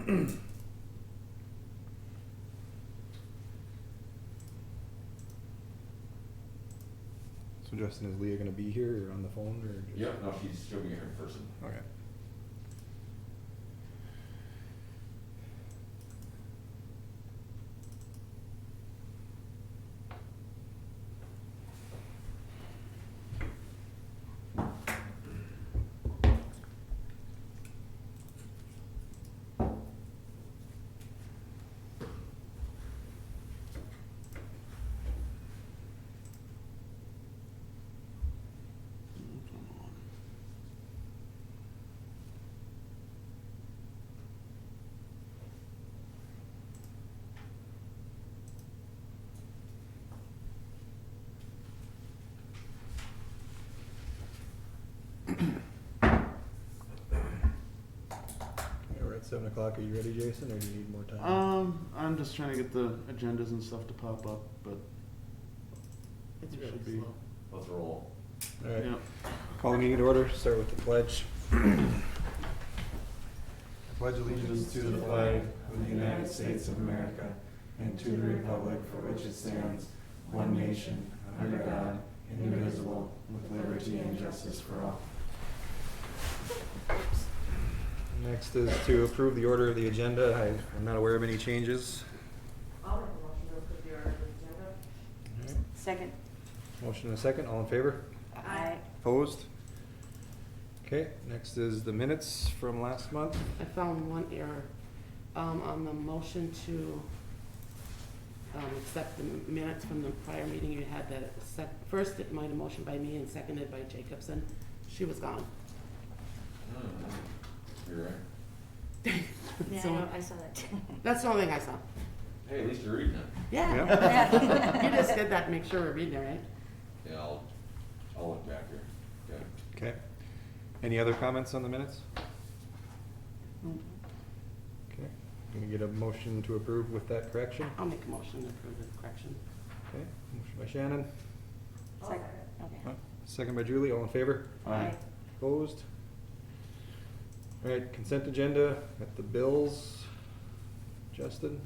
So Justin, is Leah gonna be here or on the phone or just? Yep, no, she'll be here in person. Okay. We're at 7 o'clock. Are you ready, Jason, or do you need more time? I'm just trying to get the agendas and stuff to pop up, but It's it really should be. slow. Let's roll. All right. Yeah. Call the meeting to order. Start with the pledge. I pledge allegiance to the flag of the United States of America and to the republic for which it stands, one nation, under God, indivisible, with liberty and justice for all. Next is to approve the order of the agenda. I'm not aware of any changes. I'll make a motion to approve the order of the agenda. All right. Second. Motion and a second. All in favor? Aye. Opposed? Okay, next is the minutes from last month. I found one error, on the motion to, accept the minutes from the prior meeting. You had the first, it might have motioned by me and seconded by Jacobson. She was gone. You're right. Yeah, So- I know, I saw that too. That's the only thing I saw. Hey, at least you're reading it. Yeah. Yeah. You just did that to make sure we're reading it right. Yeah, I'll look back here. Okay. Okay. Any other comments on the minutes? Okay. Can we get a motion to approve with that correction? I'll make a motion to approve the correction. Okay, motion by Shannon, Second, okay. second by Julie, all in favor? Aye. Opposed? All right, consent agenda, got the bills. Justin?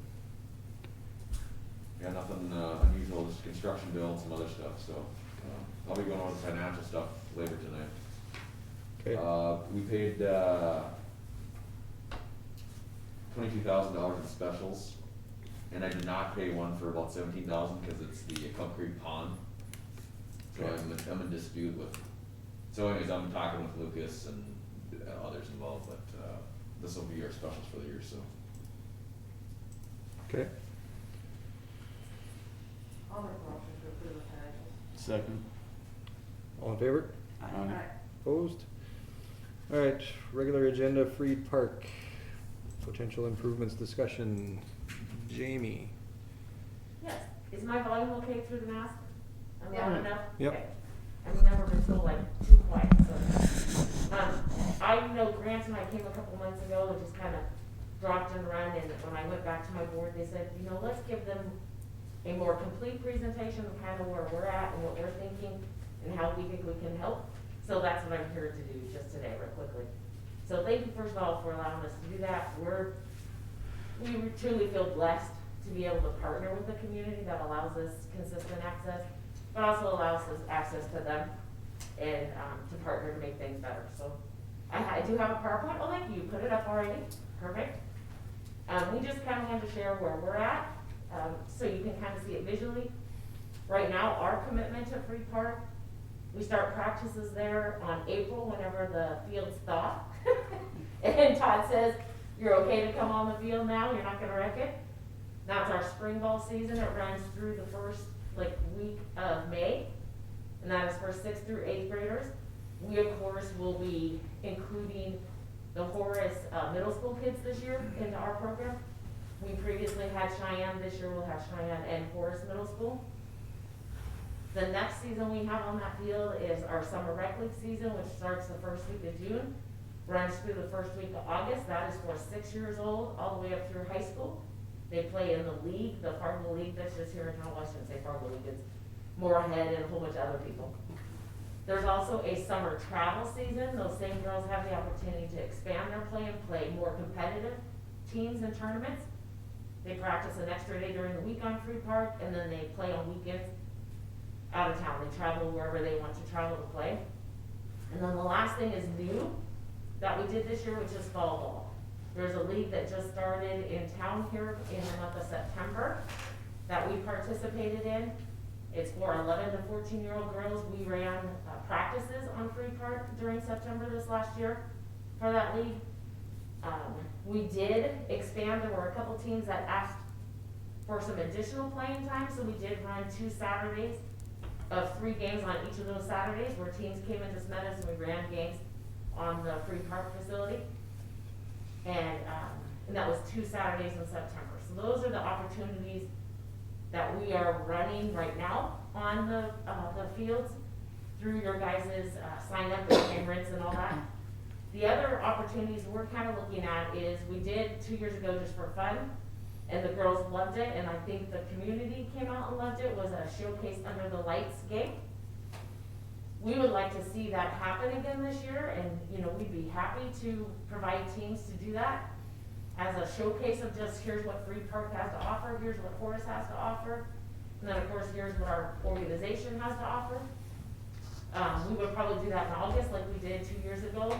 Yeah, nothing unusual, just construction bill and some other stuff, so, I'll be going over the financial stuff later tonight. Okay, We paid, $22,000 in specials, and I did not pay one for about $17,000 because it's the Club Creek Pond. So Okay. I'm in dispute with, so anyways, I'm talking with Lucas and others involved, but, this will be our specials for the year, so. okay, I'll make a motion to approve the financials. Second. all in favor? Aye. Opposed? All right, regular agenda, Freed Park, potential improvements discussion. Jamie? Yes, is my volume okay through the mask? I'm loud Yeah. enough? Yep. Okay. I've never been so too quiet, so. I know Grant and I came a couple months ago and just kind of dropped and run, and when I went back to my board, they said, let's give them a more complete presentation of kind of where we're at and what we're thinking and how we think we can help. So that's what I'm here to do just today, real quickly. So thank you first of all for allowing us to do that. We truly feel blessed to be able to partner with a community that allows us consistent access, but also allows us access to them and to partner to make things better. So I do have a PowerPoint. Oh, thank you. You put it up already. Perfect. We just kind of wanted to share where we're at, so you can kind of see it visually. Right now, our commitment to Free Park, we start practices there on April whenever the fields thaw. And Todd says, you're okay to come on the field now, you're not gonna wreck it. That's our spring ball season. It runs through the first week of May, and that is for 6th through 8th graders. We of course will be including the Horace middle school kids this year into our program. We previously had Cheyenne, this year we'll have Cheyenne and Horace Middle School. The next season we have on that field is our summer rec league season, which starts the first week of June, runs through the first week of August. That is for 6 years old all the way up through high school. They play in the league, the part of the league that's just here in town. Well, I shouldn't say part of the league, it's Moorhead and a whole bunch of other people. There's also a summer travel season. Those same girls have the opportunity to expand their play and play more competitive teams and tournaments. They practice an extra day during the week on Free Park, and then they play on weekends out of town. They travel wherever they want to travel to play. And then the last thing is new that we did this year, which is fall ball. There's a league that just started in town here in the month of September that we participated in. It's for 11 to 14-year-old girls. We ran practices on Free Park during September this last year for that league. We did expand. There were a couple teams that asked for some additional playing time, so we did run 2 Saturdays of 3 games on each of those Saturdays where teams came and just met us and we ran games on the Free Park facility. And that was 2 Saturdays in September. So those are the opportunities that we are running right now on the fields through your guys' sign up and payments and all that. The other opportunities we're kind of looking at is we did 2 years ago just for fun, and the girls loved it, and I think the community came out and loved it, was a showcase under the lights game. We would like to see that happen again this year, and we'd be happy to provide teams to do that as a showcase of just here's what Free Park has to offer, here's what Horace has to offer, and then of course here's what our organization has to offer. We would probably do that in August like we did 2 years ago,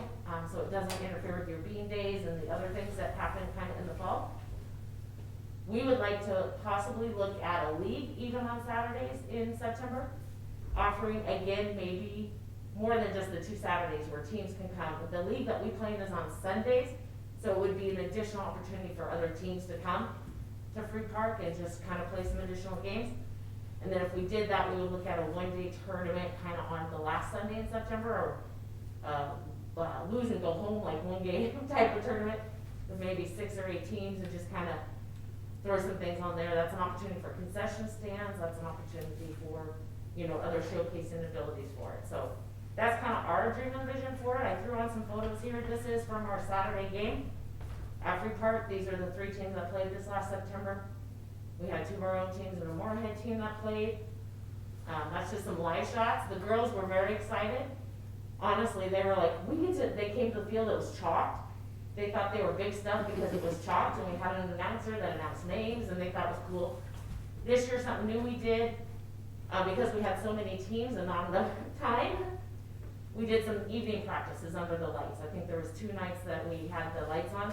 so it doesn't interfere with your bean days and the other things that happen kind of in the fall. We would like to possibly look at a league even on Saturdays in September, offering again maybe more than just the 2 Saturdays where teams can come. But the league that we play in is on Sundays, so it would be an additional opportunity for other teams to come to Free Park and just kind of play some additional games. And then if we did that, we would look at a 1-day tournament kind of on the last Sunday in September, or lose and go home, like 1 game type of tournament with maybe 6 or 8 teams, and just kind of throw some things on there. That's an opportunity for concession stands. That's an opportunity for, other showcasing abilities for it. So that's kind of our dream and vision for it. I threw on some photos here. This is from our Saturday game at Free Park. These are the 3 teams that played this last September. We had 2 of our own teams and a Moorhead team that played. That's just some live shots. The girls were very excited. Honestly, they were like, they came to the field, it was chalked. They thought they were big stuff because it was chalked, and we had an announcer that announced names, and they thought it was cool. This year, something new we did, because we had so many teams and not enough time, we did some evening practices under the lights. I think there was 2 nights that we had the lights on,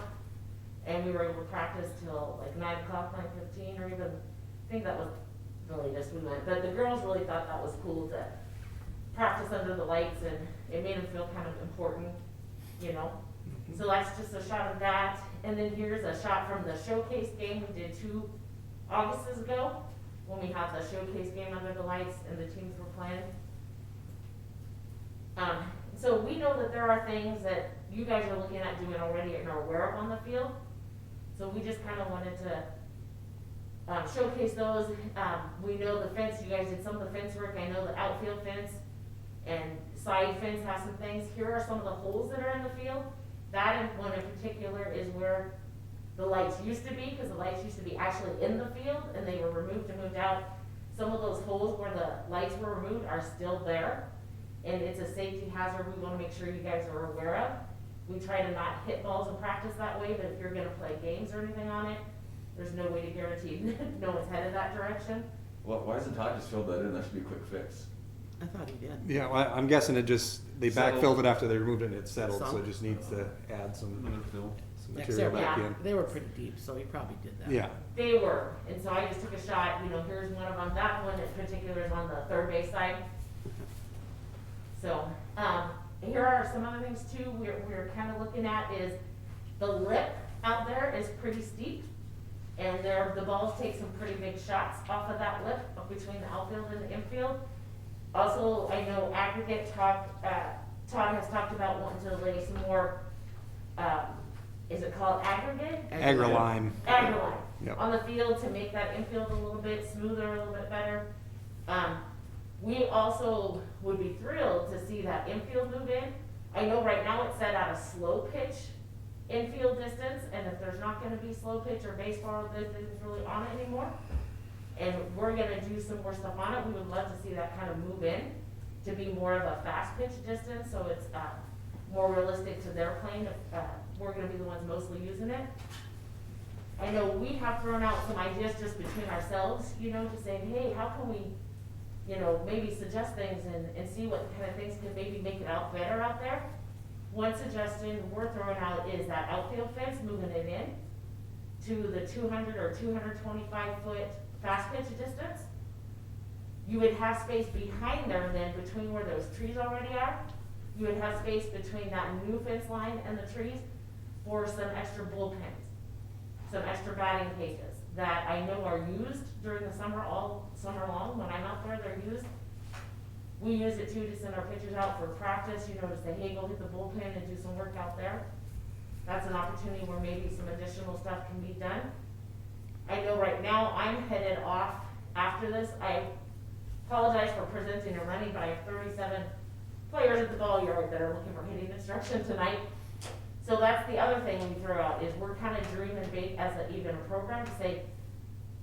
and we were able to practice till like 9 o'clock, 9:15, or even, I think that was the latest we went. But the girls really thought that was cool to practice under the lights, and it made them feel kind of important, So that's just a shot of that. And then here's a shot from the showcase game we did 2 Augusts ago, when we had the showcase game under the lights and the teams were playing. So we know that there are things that you guys are looking at doing already and are aware of on the field. So we just kind of wanted to showcase those. We know the fence, you guys did some of the fence work. I know the outfield fence and side fence has some things. Here are some of the holes that are in the field. That one in particular is where the lights used to be, because the lights used to be actually in the field and they were removed and moved out. Some of those holes where the lights were removed are still there, and it's a safety hazard we want to make sure you guys are aware of. We try to not hit balls in practice that way, but if you're going to play games or anything on it, there's no way to guarantee no one's headed that direction. Well, why doesn't Todd just fill that in? That should be a quick fix. I thought he did. Yeah, well, I'm guessing they Settled. backfilled it after they removed it and it settled, so Some. it just needs to add some Phil. material back in. They were pretty deep, so he probably did that. Yeah. They were, and so I just took a shot, here's one of them. That one in particular is on the third base side. So, here are some other things too we're kind of looking at is the lip out there is pretty steep, and the balls take some pretty big shots off of that lip between the outfield and the infield. Also, I know aggregate Todd has talked about wanting to lay some more, is it called aggregate? Agri-lime. Agri-lime Yep. on the field to make that infield a little bit smoother, a little bit better. We also would be thrilled to see that infield move in. I know right now it's set at a slow pitch infield distance, and if there's not gonna be slow pitch or baseball distance really on it anymore, and we're gonna do some more stuff on it, we would love to see that kind of move in to be more of a fast pitch distance, so it's more realistic to their playing. We're gonna be the ones mostly using it. I know we have thrown out some ideas just between ourselves, you know, to say, hey, how can we, you know, maybe suggest things and see what kind of things could maybe make it out better out there. One suggestion we're throwing out is that outfield fence, moving it in to the 200 or 225 foot fast pitch distance. You would have space behind there then between where those trees already are. You would have space between that new fence line and the trees for some extra bullpens, some extra batting cages that I know are used during the summer, all summer long. When I'm out there, they're used. We use it too to send our pitchers out for practice, you know, to say, hey, go hit the bullpen and do some work out there. That's an opportunity where maybe some additional stuff can be done. I know right now I'm headed off after this. I apologize for presenting and running, but I have 37 players at the ball yard that are looking for hitting instruction tonight. So that's the other thing we throw out is we're kind of dreaming big as even a program to say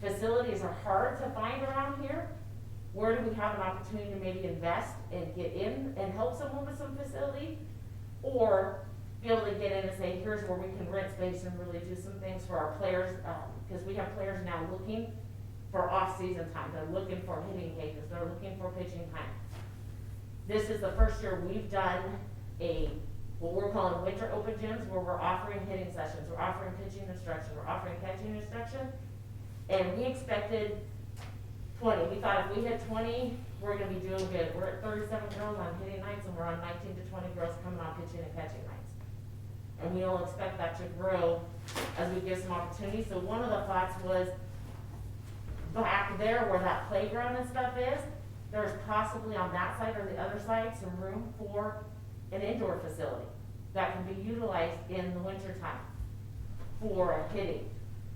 facilities are hard to find around here. Where do we have an opportunity to maybe invest and get in and help someone with some facility? Or be able to get in and say, here's where we can rent space and really do some things for our players, because we have players now looking for off-season time. They're looking for hitting cages. They're looking for pitching time. This is the first year we've done what we're calling winter open gyms, where we're offering hitting sessions, we're offering pitching instruction, we're offering catching instruction, and we expected 20. We thought if we hit 20, we're gonna be doing good. We're at 37 girls on hitting nights, and we're on 19 to 20 girls coming on pitching and catching nights. And we don't expect that to grow as we give some opportunity. So one of the thoughts was, back there where that playground and stuff is, there's possibly on that side or the other side some room for an indoor facility that can be utilized in the winter time for hitting,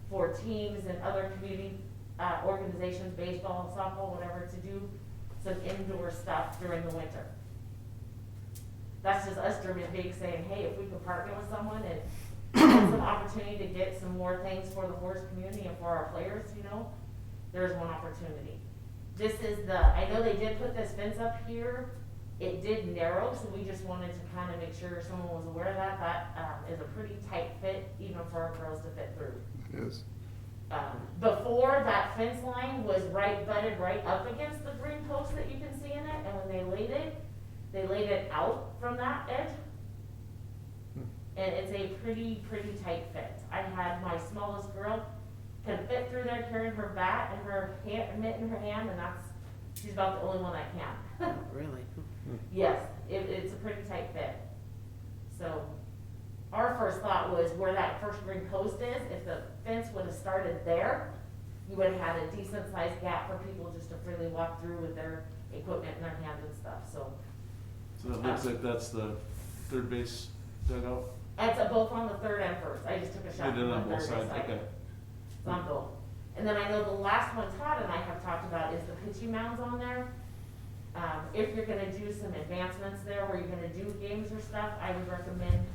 for teams and other community organizations, baseball, softball, whatever, to do some indoor stuff during the winter. That's just us dreaming big, saying, hey, if we could partner with someone and get some opportunity to get some more things for the Horace community and for our players, you know, there's one opportunity. This is I know they did put this fence up here. It did narrow, so we just wanted to kind of make sure someone was aware of that. That is a pretty tight fit, even for our girls to fit through. It is. Before, that fence line was butted right up against the green post that you can see in it, and when they laid it out from that edge. And it's a pretty tight fit. I had my smallest girl can fit through there carrying her bat and her mitt in her hand, and she's about the only one that can. Really? Yes, it's a pretty tight fit. So our first thought was where that first green post is, if the fence would have started there, you would have had a decent sized gap for people just to freely walk through with their equipment in their hands and stuff, so. So that looks like that's the third base dugout? It's both on the third and first. I just took a shot They did it from on the both third sides, side. okay. It's on both. And then I know the last one Todd and I have talked about is the pitching mounds on there. If you're gonna do some advancements there where you're gonna do games or stuff, I would recommend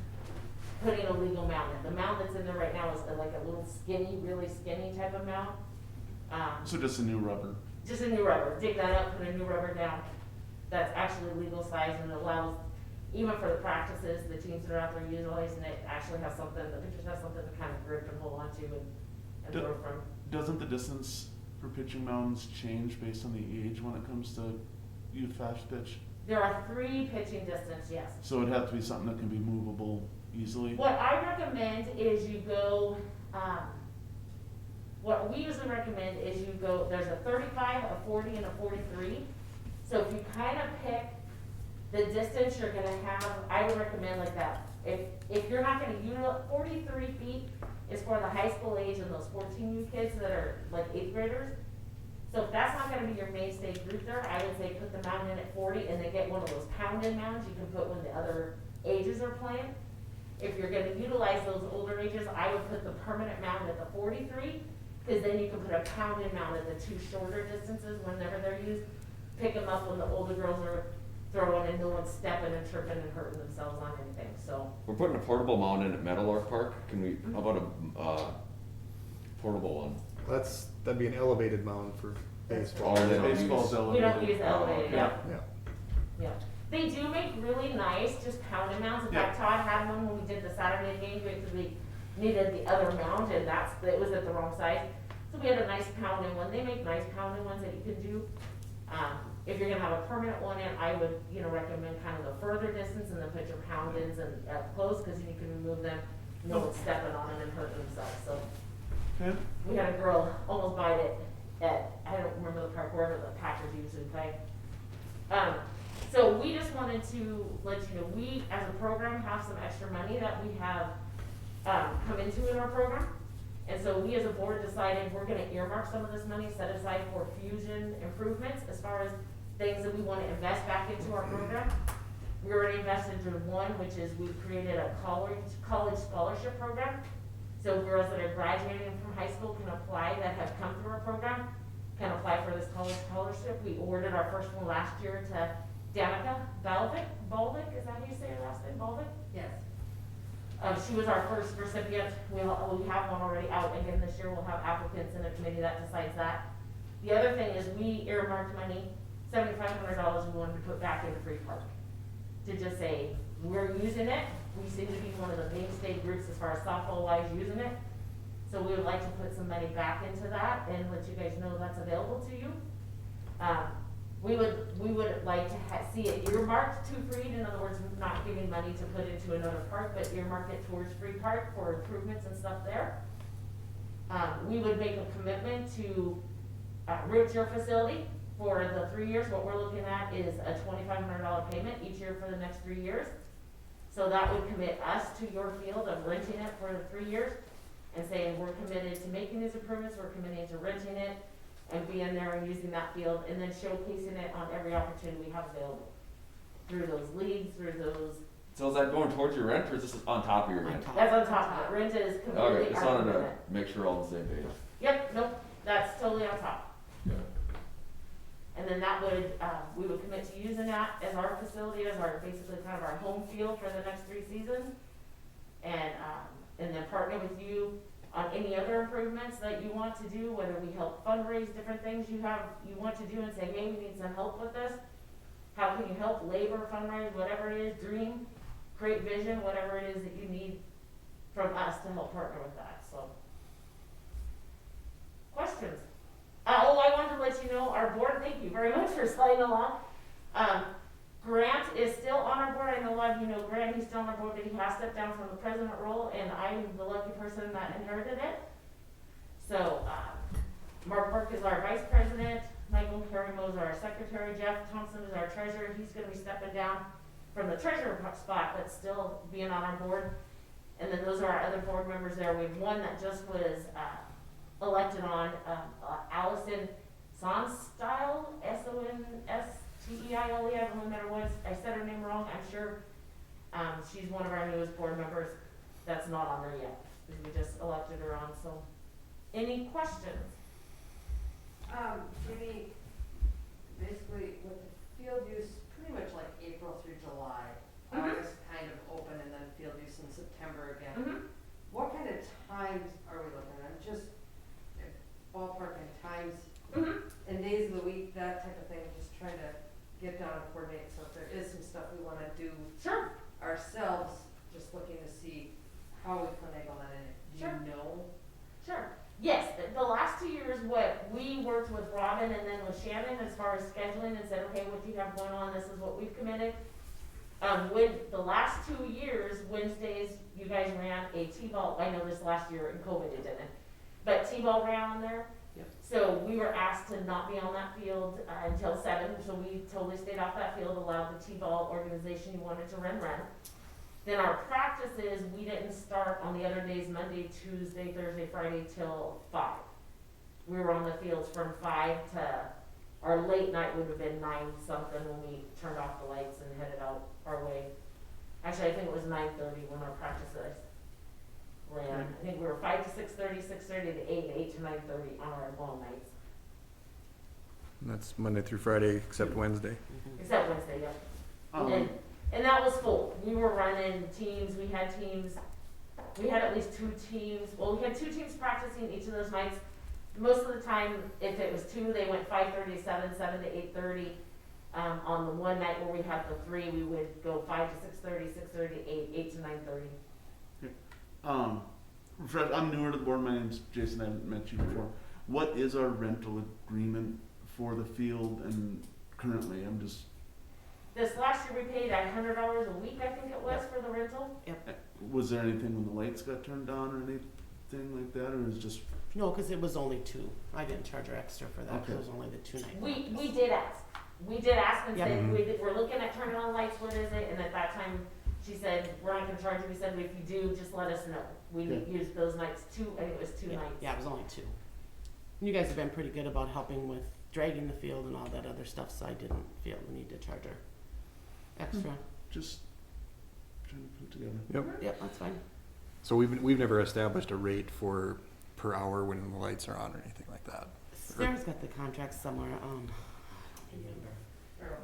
putting a legal mound in. The mound that's in there right now is like a little skinny, really skinny type of mound. So just a new rubber? Just a new rubber. Dig that up, put a new rubber down. That's actually legal size and allows, even for the practices, the teams that are out there utilizing it actually have something, the pitchers have something to kind of grip and hold onto and throw from. Doesn't the distance for pitching mounds change based on the age when it comes to youth fast pitch? There are 3 pitching distance, yes. So it'd have to be something that can be movable easily? What I recommend is you go, what we usually recommend is you go, there's a 35, a 40, and a 43. So if you kind of pick the distance you're gonna have, I would recommend like that. If you're not gonna utilize, 43 feet is for the high school age and those 14U kids that are like 8th graders. So if that's not gonna be your mainstay group there, I would say put the mound in at 40 and then get one of those pound-in mounds you can put when the other ages are playing. If you're gonna utilize those older ages, I would put the permanent mound at the 43, because then you can put a pound-in mound at the 2 shorter distances whenever they're used. Pick them up when the older girls are throwing and no one's stepping and tripping and hurting themselves on anything, so. We're putting a portable mound in at Meadowlark Park. Can we, how about a portable one? That'd be an elevated mound for baseball. Oh, then Baseball's We elevated. don't use elevated, okay. yeah. Yeah. Yeah, they do make really nice, just pounded mounds. In fact, Todd had one when we did the Saturday game, because we needed the other mound, and it was at the wrong size. So we had a nice pounding one. They make nice pounding ones that you can do. If you're gonna have a permanent one in, I would, recommend kind of the further distance and then put your pound-ins and close, cause then you can remove them, no one's stepping on them and hurting themselves, so. Okay. We had a girl almost bite it at, I don't remember the park, wherever the Packers usually play. So we just wanted to let you know, we as a program have some extra money that we have, come into in our program. And so we as a board decided we're gonna earmark some of this money, set aside for fusion improvements as far as things that we wanna invest back into our program. We already invested in one, which is we created a college scholarship program. So girls that are graduating from high school can apply, that have come through our program, can apply for this college scholarship. We awarded our first one last year to Danica Balvick, is that how you say her last name, Balvick? Yes. She was our first recipient. We have one already out. Again, this year we'll have applicants in a committee that decides that. The other thing is we earmarked money, $7,500 we wanted to put back into Free Park. To just say, we're using it. We seem to be one of the mainstay groups as far as softball wise using it. So we would like to put some money back into that and let you guys know that's available to you. We would like to see it earmarked to Freed, in other words, not giving money to put into another park, but earmark it towards Free Park for improvements and stuff there. We would make a commitment to root your facility for the 3 years. What we're looking at is a $2,500 payment each year for the next 3 years. So that would commit us to your field of renting it for the 3 years and saying we're committed to making these improvements, we're committed to renting it and being there and using that field and then showcasing it on every opportunity we have available. Through those leagues, through those, So is that going towards your rent, or is this on top of your rent? that's on top of it. Rent is Okay, completely just our wanted to commitment. make sure we're all on the same page. Yep, nope, that's totally on top. Yeah. And then that would, we would commit to using that as our facility, as our, basically kind of our home field for the next 3 seasons. And then partner with you on any other improvements that you want to do, whether we help fundraise different things you want to do and say, hey, we need some help with this. How can you help, labor, fundraise, whatever it is, dream, create vision, whatever it is that you need from us to help partner with that, so. Questions? I wanted to let you know, our board, thank you very much for signing along. Grant is still on our board. I know a lot of you know Grant, he's still on our board, but he has stepped down from the president role, and I'm the lucky person that inherited it. So, Mark Burke is our vice president, Michael Carimo is our secretary, Jeff Thompson is our treasurer. He's gonna be stepping down from the treasurer spot, but still being on our board. And then those are our other board members there. We have one that just was, elected on, Allison Sonstile, Sonsteile, I don't remember once, I said her name wrong, I'm sure. She's one of our newest board members that's not on there yet, because we just elected her on, so. Any questions? Maybe, basically, with the field use, pretty much like April through July, Mhm. August kind of open, and then field use in September again. Mm-hmm. What kind of times are we looking at? Just ballpark and times, Mm-hmm. and days of the week, that type of thing, just trying to get down and coordinate, so if there is some stuff we wanna do Sure. ourselves, just looking to see how we finagle that in. Do Sure. you know? Sure. Yes, the last 2 years, what we worked with Robin and then with Shannon as far as scheduling and said, okay, what do you have going on? This is what we've committed. With the last 2 years, Wednesdays, you guys ran a T-ball, I know this last year in COVID it didn't, but T-ball ran on there. Yep. So we were asked to not be on that field until 7, so we totally stayed off that field, allowed the T-ball organization who wanted to run. Then our practices, we didn't start on the other days, Monday, Tuesday, Thursday, Friday, till 5. We were on the fields from 5 to, our late night would have been 9 something when we turned off the lights and headed out our way. Actually, I think it was 9:30 when our practices ran. I think we were 5 to 6:30, 6:30 to 8, 8 to 9:30 on our long nights, And that's Monday through Friday, except Wednesday. except Wednesday, yeah. Um, And that was full. We were running teams, we had at least 2 teams, well, we had 2 teams practicing each of those nights. Most of the time, if it was 2, they went 5:30 to 7, 7 to 8:30. On the one night where we had the 3, we would go 5 to 6:30, 6:30 to 8, 8 to 9:30. I'm newer to the board, my name's Jason, I haven't met you before. What is our rental agreement for the field and currently, I'm just, This last year we paid $100 a week, I think it was, for the rental. was there anything when the lights got turned on or anything like that, or is just, No, cause it was only 2. I didn't charge her extra for that, 'cause Okay. it was only the 2 night. We did ask. We did ask and Yep. say, we're looking at turning on lights, what is it? And at that time, she said, we're not gonna charge you. We said, if you do, just let us know. We Okay. used those nights, I think it was 2 Yeah, nights. yeah, it was only 2. And you guys have been pretty good about helping with dragging the field and all that other stuff, so I didn't feel the need to charge her extra. just trying to put it together? Yep. Yep, that's fine. So we've never established a rate for per hour when the lights are on or anything like that. Sarah's got the contract somewhere, I don't remember.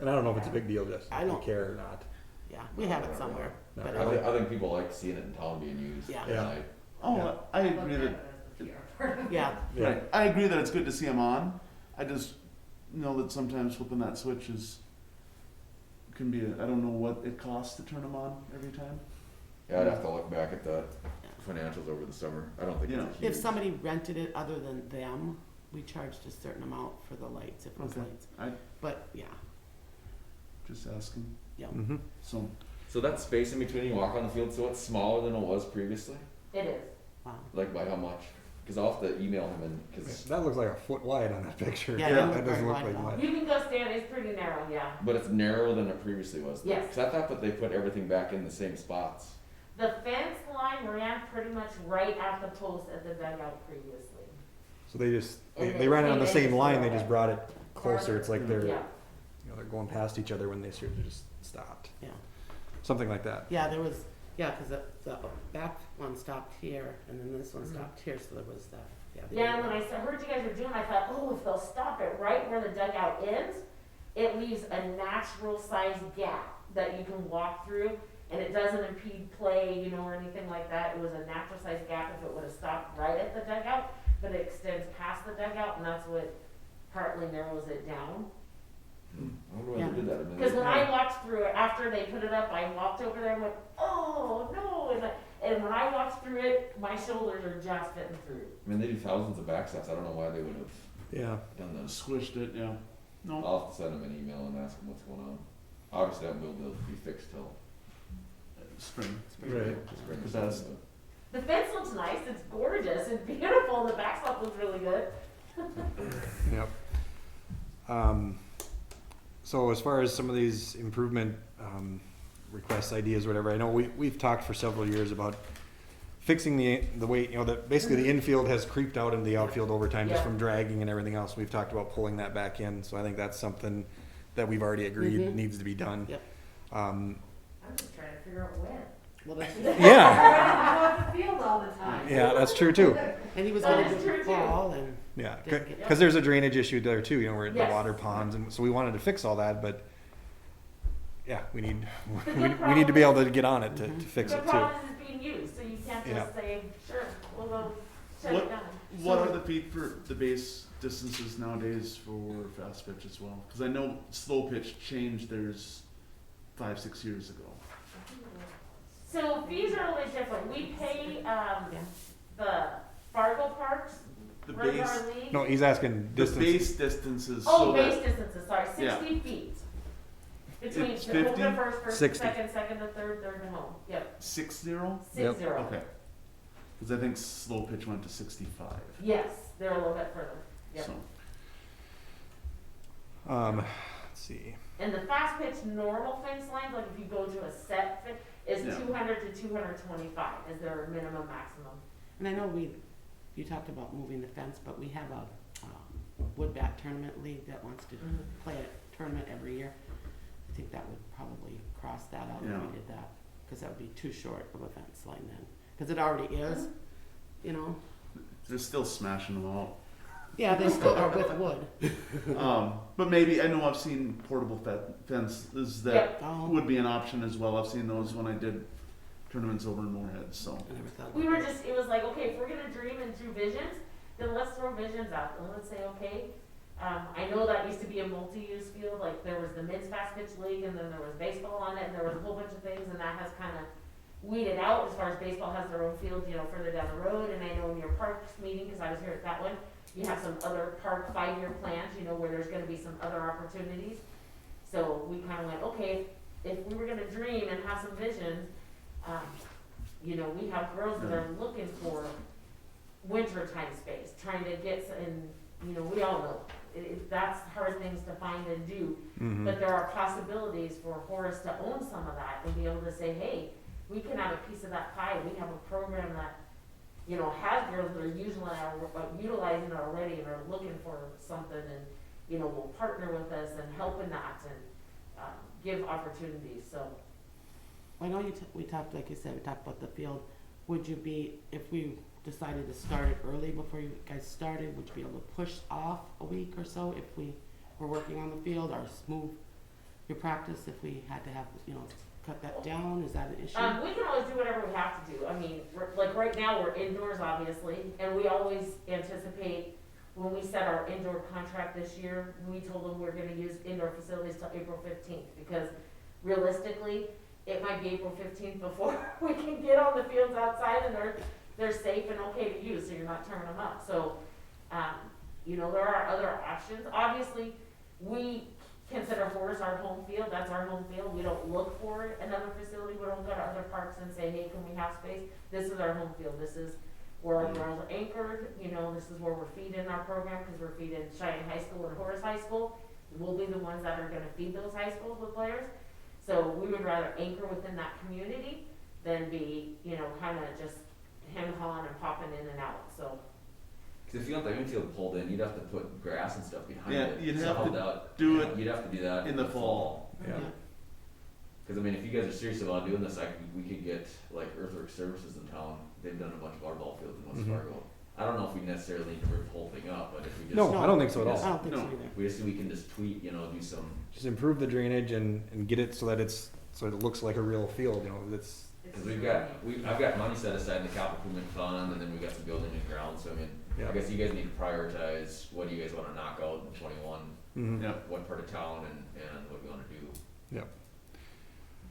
And I don't know if it's a big deal, just I if you don't- care or not. Yeah, we have it somewhere, Not but really. I think people like seeing it in town being used. Yeah. at Yeah. night. Oh, Yeah. I Look agree at that, it as the PR part. yeah, right, I agree that it's good to see them on, I just know that sometimes flipping that switch can be, I don't know what it costs to turn them on every time. Yeah, I'd have to look back at the financials over the summer. I don't think Yeah. it's a huge. if somebody rented it other than them, we charged a certain amount for the lights, if it was Okay. lights. I But, yeah, just asking, yeah. Mm-hmm. so, So that space in between you walk on the field, so it's smaller than it was previously? It is. Wow. Like by how much? Cause I'll have to email him and, cause, That looks like a foot wide on that picture. Yeah, it That looked doesn't very look wide like at all. much. You can go stand, it's pretty narrow, yeah. but it's narrower than it previously was. though. Yes. Cause I thought that they put everything back in the same spots. The fence line ran pretty much right at the post at the dugout previously. So they just, Okay. they ran it on the They same just line, go they just away. brought it closer, it's like they're, Yeah. they're going past each other when they should have just stopped. Yeah. Something like that. Yeah, there was, yeah, cause the back one stopped here, and then this one Mhm. stopped here, so there was that, yeah. the Yeah, and other when I heard you guys were doing, I thought, oh, if they'll stop it right where the dugout ends, it leaves a natural sized gap that you can walk through, and it doesn't impede play, you know, or anything like that. It was a natural sized gap if it would have stopped right at the dugout, but it extends past the dugout, and that's what partly narrows it down. I wonder why Yeah. they did that. Because when I walked through it, after they put it up, I walked over there and went, oh, no, and when I walked through it, my shoulders are just fitting through. I mean, they do thousands of backstops. I don't know why they would have Yeah. done this. squished it, yeah. No, I'll have to send them an email and ask them what's going on. Obviously, that will be fixed till spring. Right. spring. or The best. something, The fence looks nice, it's gorgeous, it's beautiful, the backstop looks really good. Yep. So as far as some of these improvement, requests, ideas, whatever, I know we've talked for several years about fixing the way, you know, that basically the infield has creeped out into the outfield over time just Yeah. from dragging and everything else. We've talked about pulling that back in, so I think that's something that we've already agreed Mhm. needs to be done. Yep. I'm just trying to figure out when. Well, that's, Yeah, Go out the field all the time. yeah, that's true too. and he was That gonna is do true, it too. fall, and Yeah, Didn't get- because there's a drainage issue there too, you know, where the Yes. water ponds, and so we wanted to fix all that, but yeah, we need, The we good need to be able problem to get on it to fix The it too. problem is it's being used, so you can't Yeah. just say, sure, we'll go shut What- it down. What are the feet for the base distances nowadays for fast pitch as well? Cause I know slow pitch changed theirs 5-6 years ago. So fees are a little bit different. We pay, the Fargo Parks, The River base, League. No, he's asking the distance. base distances, Oh, so base that, distances, sorry, Yeah. 60 feet. Between It's the home 50? to first, first to 60. second, second to third, third to home. Yep, 6-0? 6-0. Okay. Cause I think slow pitch went to 65, Yes, they're a little bit further. Yep. so. Let's see. And the fast pitch normal fence lines, like if you go to a set fit, is Yeah. 200 to 225 is their minimum maximum. And I know you talked about moving the fence, but we have a wood bat tournament league that wants to play a tournament every year. I think that would probably cross that out if Yeah. we did that, because that would be too short of a fence line then, because it already is, you know? They're still smashing them out. Yeah, they still are with wood. But maybe, I know I've seen portable fences that Oh, would be an option as well. I've seen those when I did tournaments over in Moorhead, so. I never thought We about were that. just, it was like, okay, if we're gonna dream and through visions, then let's throw visions out, and let's say, okay, I know that used to be a multi-use field, like there was the men's fast pitch league, and then there was baseball on it, and there was a whole bunch of things, and that has kinda weed it out, as far as baseball has their own field, you know, further down the road, and I know in your parks meeting, cause I was here at that one, you have some other park 5-year plans, you know, where there's gonna be some other opportunities. So we kinda went, okay, if we were gonna dream and have some visions, you know, we have girls that are looking for wintertime space, trying to get, and, you know, we all know, that's hard things to find and do. But there are possibilities for Horace to own some of that and be able to say, hey, we can have a piece of that pie, we have a program that, you know, has girls that are utilizing it already and are looking for something, and, you know, will partner with us and help in that and, give opportunities, so. I know we talked, like you said, we talked about the field. Would you be, if we decided to start it early before you guys started, would you be able to push off a week or so if we were working on the field, or move your practice if we had to have, you know, cut that down? Is that an issue? We can always do whatever we have to do. I mean, like right now, we're indoors, obviously, and we always anticipate, when we set our indoor contract this year, we told them we're gonna use indoor facilities till April 15th, because realistically, it might be April 15th before we can get on the fields outside and they're safe and okay to use, so you're not tearing them up. So, you know, there are other options. Obviously, we consider Horace our home field. That's our home field. We don't look for another facility. We don't go to other parks and say, hey, can we have space? This is our home field. This is where our girls are anchored. You know, this is where we're feeding our program, because we're feeding Cheyenne High School and Horace High School. We'll be the ones that are gonna feed those high schools with players. So we would rather anchor within that community than be, you know, kinda just hem-hawing and popping in and out, so. Cause if you want the infield pulled in, you'd have to put grass and stuff behind Yeah, it. you'd So have how to that- do it You'd have to do that in the fall. Yeah. Cause I mean, if you guys are serious about doing this, we could get like Earthworks Services in town. They've done a bunch of our ball fields in West Fargo. I don't know if we necessarily need to rip the whole thing up, but if we just. No, I don't think so at I all. don't think so No. either. We just, we can just tweak, you know, do some, Just improve the drainage and get it so that it looks like a real field, you know, that's, cause I've got money set aside in the capital improvement fund, and then we got some building and ground, so I mean, yeah. I guess you guys need to prioritize, what do you guys wanna knock out in 21, Mhm. Yeah. what part of town and what you wanna do. Yep.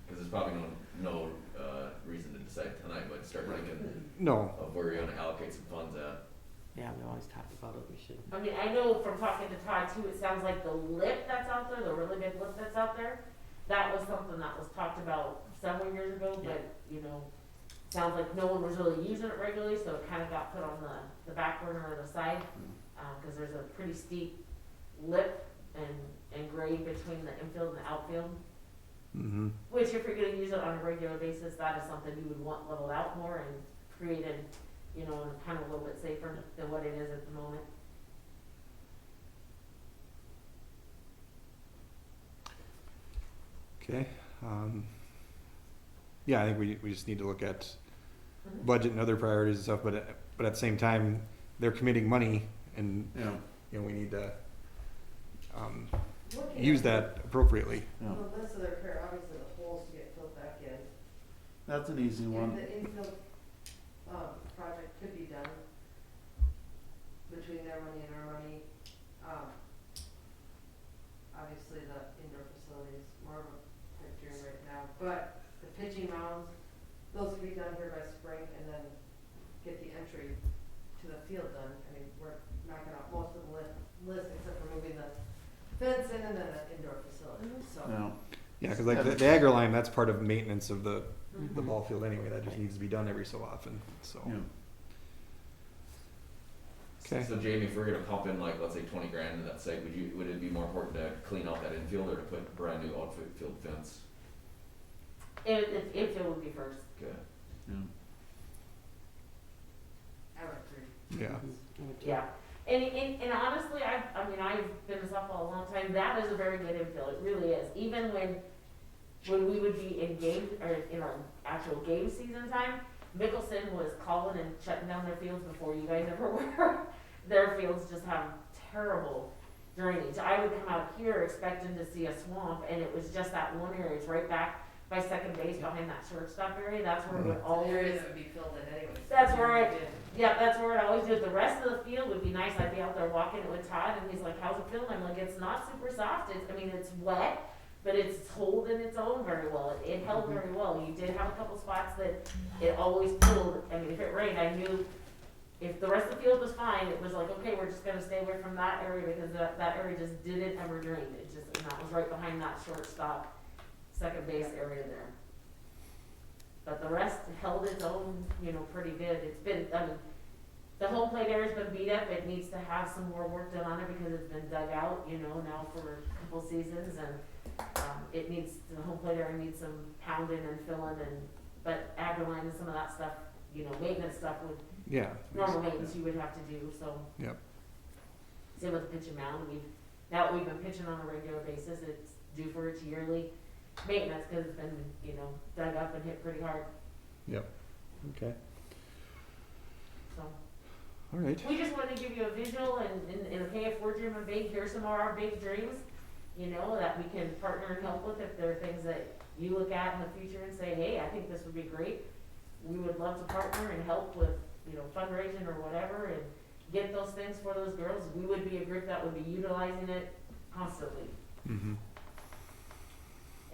Cause there's probably no reason to decide tonight, but start thinking No, of where you're gonna allocate some funds at. Yeah, we always talked about it, we should. I mean, I know from talking to Todd too, it sounds like the lip that's out there, the really big lip that's out there, that was something that was talked about several years ago, but, you know, sounds like no one was really using it regularly, so it kinda got put on the back burner or the side, cause there's a pretty steep lip and grade between the infield and the outfield, mhm. which if you're gonna use it on a regular basis, that is something you would want leveled out more and created, you know, and kind of a little bit safer than what it is at the moment. Okay, yeah, I think we just need to look at Mhm. budget and other priorities and stuff, but at the same time, they're committing money and, Yeah, you know, we need to, Looking use at that appropriately. yeah. On the list of their prayer, obviously the holes to get filled back in. That's an easy And one. the infield, project could be done between their money and our money. Obviously the indoor facility is more of a pipe dream right now, but the pitching mounds, those could be done here by spring and then get the entry to the field done. I mean, we're knocking out most of the list except for moving the fence in and then an indoor facility, so. Yeah, Yeah, cause like the agri line, that's part of maintenance of the Mhm. ball field anyway, that just needs to be done every so often, so. yeah. Okay. So Jamie, if we're gonna pump in like, let's say 20 grand into that site, would it be more important to clean out that infield or to put brand new outfield fence? Infield would be first. Okay. Yeah. I would agree. Yeah, Yeah, and honestly, I mean, I've been in softball a long time, that is a very good infield, it really is. Even when we would be in game, or in our actual game season time, Mickelson was calling and shutting down their fields before you guys ever were. Their fields just have terrible drainage. I would come out here expecting to see a swamp, and it was just that one area, it's right back by second base behind that shortstop area, that's where it would Area always. that would be filled in anyways. That's where Yeah, that's where I'd always do it. The rest of the field would be nice. I'd be out there walking it with Todd, and he's like, "How's it feeling?" I'm like, "It's not super soft. I mean, it's wet, but it's holding its own very well. It held very well. You did have a couple spots that it always pulled. I mean, if it rained, I knew if the rest of the field was fine, it was like, okay, we're just gonna stay away from that area because that area just didn't ever drain. It just, and that was right behind that shortstop, second base area there. But the rest held its own, you know, pretty good. It's been, I mean, the home plate area's been beat up. It needs to have some more work done on it because it's been dug out, you know, now for a couple seasons, and it needs, the home plate area needs some pounding and filling, and but AgriLine and some of that stuff, you know, maintenance stuff would, Yeah. normal maintenance you would have to do, so. Yep. Same with the pitching mound. Now that we've been pitching on a regular basis, it's due for its yearly maintenance because it's been, you know, dug up and hit pretty hard, Yep. Okay. so. All right. We just wanted to give you a visual and hey, if we're dreaming big, here's some of our big dreams, you know, that we can partner and help with if there are things that you look at in the future and say, hey, I think this would be great. We would love to partner and help with, you know, fundraising or whatever and get those things for those girls. We would be a group that would be utilizing it constantly Mm-hmm.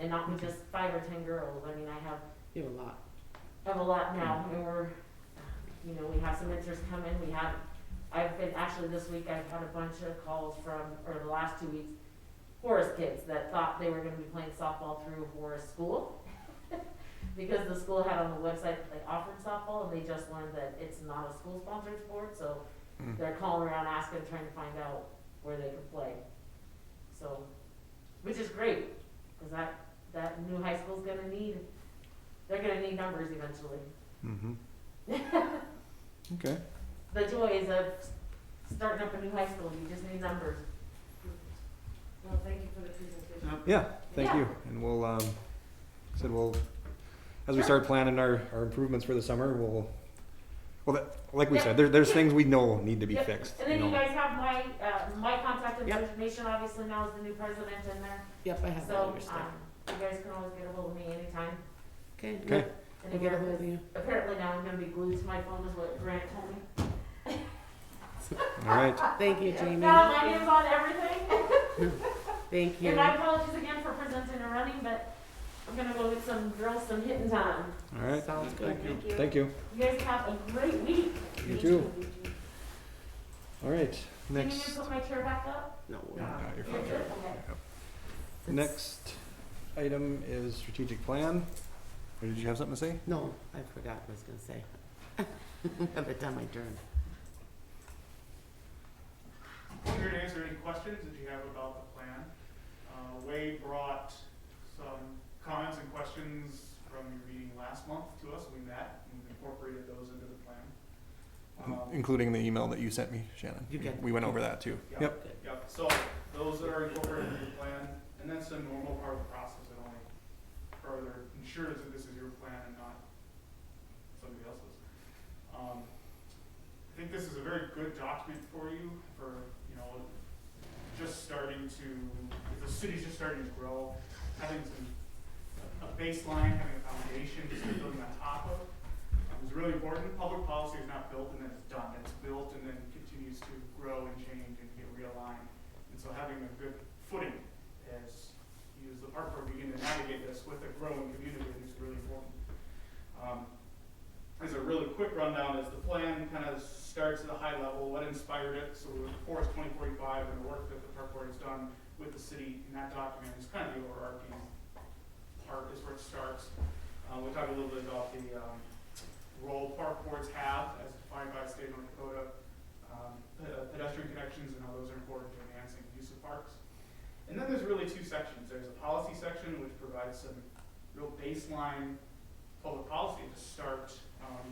and not with just 5 or 10 girls. I mean, I have You have a lot. a lot now, and we're, you know, we have some interest coming. I've been, actually this week, I've had a bunch of calls from, or the last 2 weeks, Horace kids that thought they were gonna be playing softball through Horace school. Because the school had on the website that they offered softball, and they just learned that it's not a school-sponsored sport, so they're calling around asking, trying to find out where they could play. So, which is great, cause that new high school's gonna need, they're gonna need numbers eventually. Mm-hmm. Okay. The joys of starting up a new high school, you just need numbers. Well, thank you for the presentation. Yeah. Thank Yeah. you. And we'll said we'll as we start planning our improvements for the summer, like we Yep. said, there's things we know need to be Yep. fixed. And then you know. guys have my contact Yep. information, obviously now as the new president in there. Yep, I have all So, your stuff. you guys can always get a hold of me anytime. Okay. Okay. And I'll get a again, hold of you. apparently now I'm gonna be glued to my phone is what Grant told me. All right. Thank you, Jamie. Now my name's on everything. Thank you. And my apologies again for presenting and running, but I'm gonna go get some girls some hitting time. All right. Sounds good. Thank you. Thank you. You guys have a great week. You too. All right. Can you Next. just put my chair back up? No. No, you're You're fine. good? Okay. Next item is strategic plan. Or did you have something to say? No, I forgot what I was gonna say. By the time I turn. I'm here to answer any questions that you have about the plan. Wade brought some comments and questions from your meeting last month to us. We met and incorporated those into the plan. Including the email that you sent me, Shannon. You get- We went over that too. Yeah. Yep. Yep, so those are incorporated into the plan, and that's a normal part of the process. It only further ensures that this is your plan and not somebody else's. I think this is a very good document for you, for, you know, just starting to, if the city's just starting to grow, having a baseline, having a foundation to start building on top of, is really important. Public policy is not built and then it's done. It's built and then continues to grow and change and get realigned. And so having a good footing as you as the park board begin to navigate this with a growing community is really important. As a really quick rundown, is the plan kind of starts at a high level, what inspired it. So Horace 2045 and the work that the park board has done with the city in that document is kind of the overarching part, is where it starts. We talk a little bit about the role park boards have as defined by the state of North Dakota, pedestrian connections and how those are important to enhancing use of parks. And then there's really 2 sections. There's a policy section which provides some real baseline public policy to start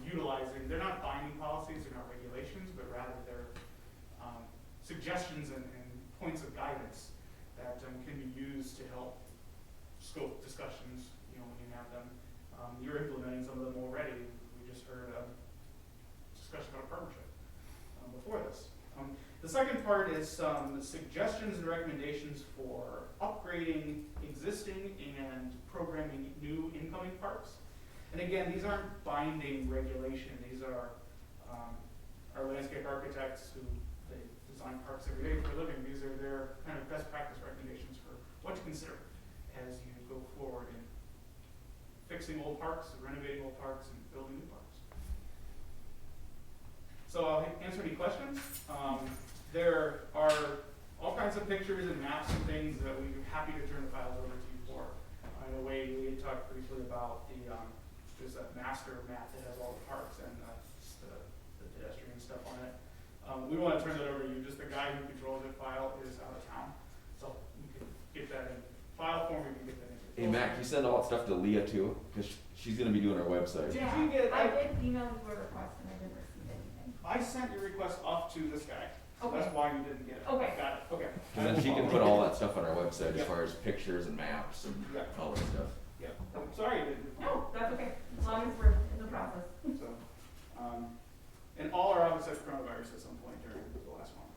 utilizing. They're not binding policies, they're not regulations, but rather they're suggestions and points of guidance that can be used to help scope discussions, you know, when you have them. You're implementing some of them already. We just heard a discussion about a partnership before this. The second part is some suggestions and recommendations for upgrading existing and programming new incoming parks. And again, these aren't binding regulation. These are our landscape architects who they design parks every day for a living. These are their kind of best practice recommendations for what to consider as fixing old parks, renovating old parks, and building new parks. So I'll answer any questions. There are all kinds of pictures and maps and things that we'd be happy to turn the files over to you for. In a way, we had talked briefly about there's a master map that has all the parks and the pedestrian stuff on it. We want to turn that over to you. Just the guy who controls the file is out of town. So we can get that in file form, we can get that in. Hey Mac, you send all that stuff to Leah too, because she's gonna be doing our website. Did you get, I did email you a request and I didn't receive anything. I sent your request off to this guy. So Okay. that's why you didn't get it. Okay. Got it, okay. And then she can put all that stuff on our website as Yeah. far as pictures and maps and Yeah. all that stuff. Yeah, I'm sorry you didn't. No, that's okay, as long as we're in the process. So, and all our office has coronavirus at some point during the last month,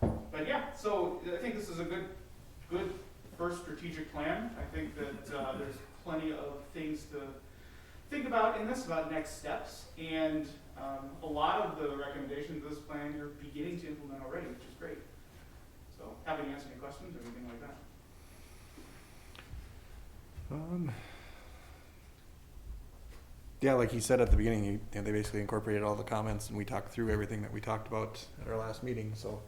so. But yeah, so I think this is a good first strategic plan. I think that, there's plenty of things to think about in this, about next steps. And, a lot of the recommendations of this plan you're beginning to implement already, which is great. So, happy to answer any questions or anything like that. Yeah, like he said at the beginning, they basically incorporated all the comments, and we talked through everything that we talked about at our last meeting, so.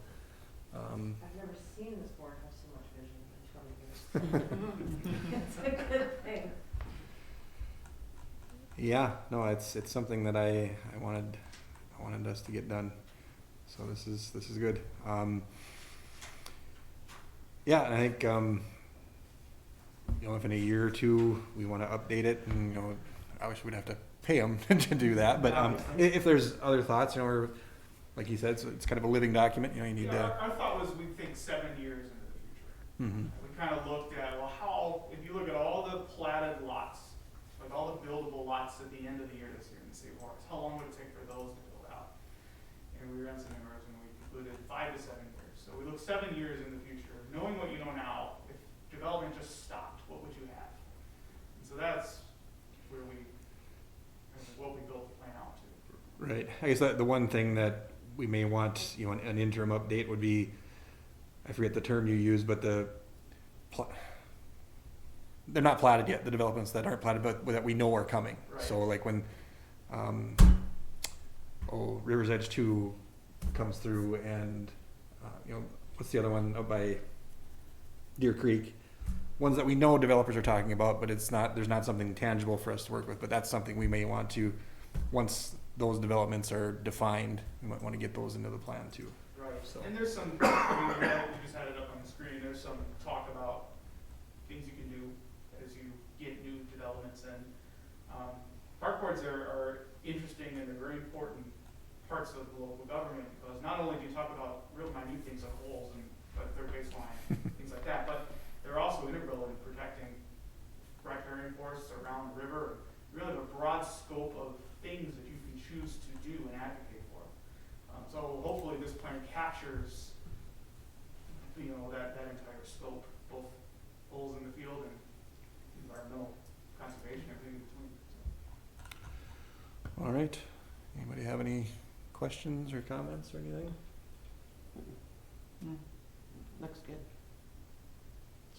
I've never seen this board have so much vision in 20 years. It's a good thing. Yeah, no, it's something that I wanted us to get done, so this is good. Yeah, and I think, if in a year or two we want to update it, and, I wish we'd have to pay them to do that, but, if there's other thoughts, or, like you said, so it's kind of a living document, you need Yeah, to. our thought was we'd think 7 years into the future. Mhm. We kind of looked at, if you look at all the platted lots, like all the buildable lots at the end of the year this year in the city of Horace, how long would it take for those to build out? And we ran some numbers and we concluded 5 to 7 years. So we look 7 years in the future, knowing what you know now. If development just stopped, what would you have? And so that's where what we built the plan out to. Right. I guess the one thing that we may want, an interim update would be, I forget the term you use, but they're not platted yet, the developments that aren't platted, but that we know are coming. Right. So like when, River's Edge 2 comes through and, what's the other one up by Deer Creek? Ones that we know developers are talking about, but there's not something tangible for us to work with, but that's something we may want to, once those developments are defined, we might want to get those into the plan too. Right. So. And there's some, we just had it up on the screen, there's some talk about things you can do as you get new developments in. Park boards are interesting and they're very important parts of the local government, because not only do you talk about real minute things like holes and their baseline, things like that, but they're also integral in protecting riparian forests around the river. Really have a broad scope of things that you can choose to do and advocate for. So hopefully this plan captures, that entire scope, both holes in the field and environmental conservation, everything in between. All right. Anybody have any questions or comments or anything? Looks good.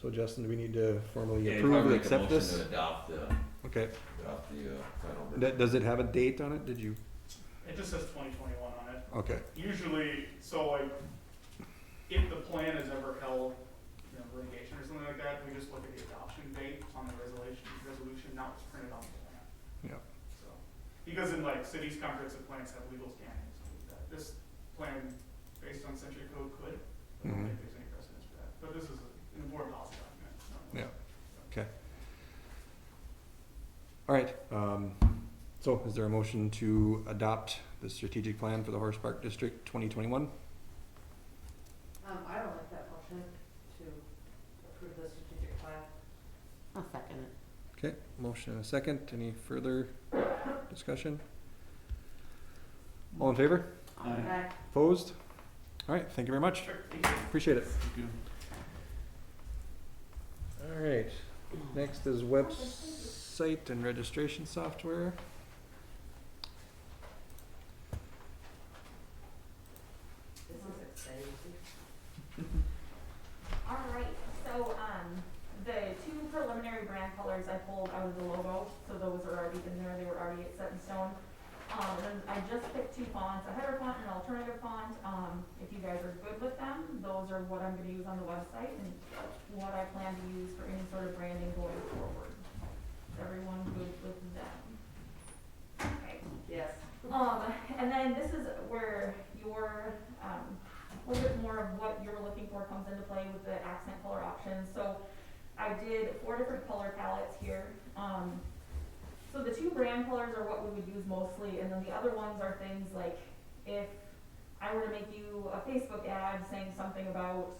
So Justin, do we need to formally Yeah, approve probably or make a accept motion this? to adopt the Okay. final version. Does it have a date on it? Did you? It just says 2021 on it. Okay. Usually, if the plan is ever held, litigation or something like that, we just look at the adoption date on the resolution, not what's printed on the plan. Yeah. So, because in cities, comprehensive plans have legal standing, so this plan, based on century code, could, but I don't think there's any precedence for that. But this is an important policy document. Yeah. Okay. All right. So is there a motion to adopt the strategic plan for the Horace Park District 2021? I don't like that motion to approve the strategic plan. I'll second it. Okay. Motion and a second. Any further discussion? All in favor? Okay. Opposed? All right. Thank you very much. Sure, thank you. Appreciate it. Thank you. All right. Next is website and registration software. This is exciting. All right, so, the two preliminary brand brand colors I pulled out of the logo, so those are already in there, they were already set in stone. And then I just picked 2 fonts, a header font and an alternative font. If you guys are good with them, those are what I'm gonna use on the website and what I plan to use for any sort of branding going forward. Is everyone good with them? Okay. Yes. And then this is where your, a little bit more of what you're looking for comes into play with the accent color options. So I did 4 different color palettes here. So the 2 brand colors are what we would use mostly, and then the other ones are things like if I were to make you a Facebook ad saying something about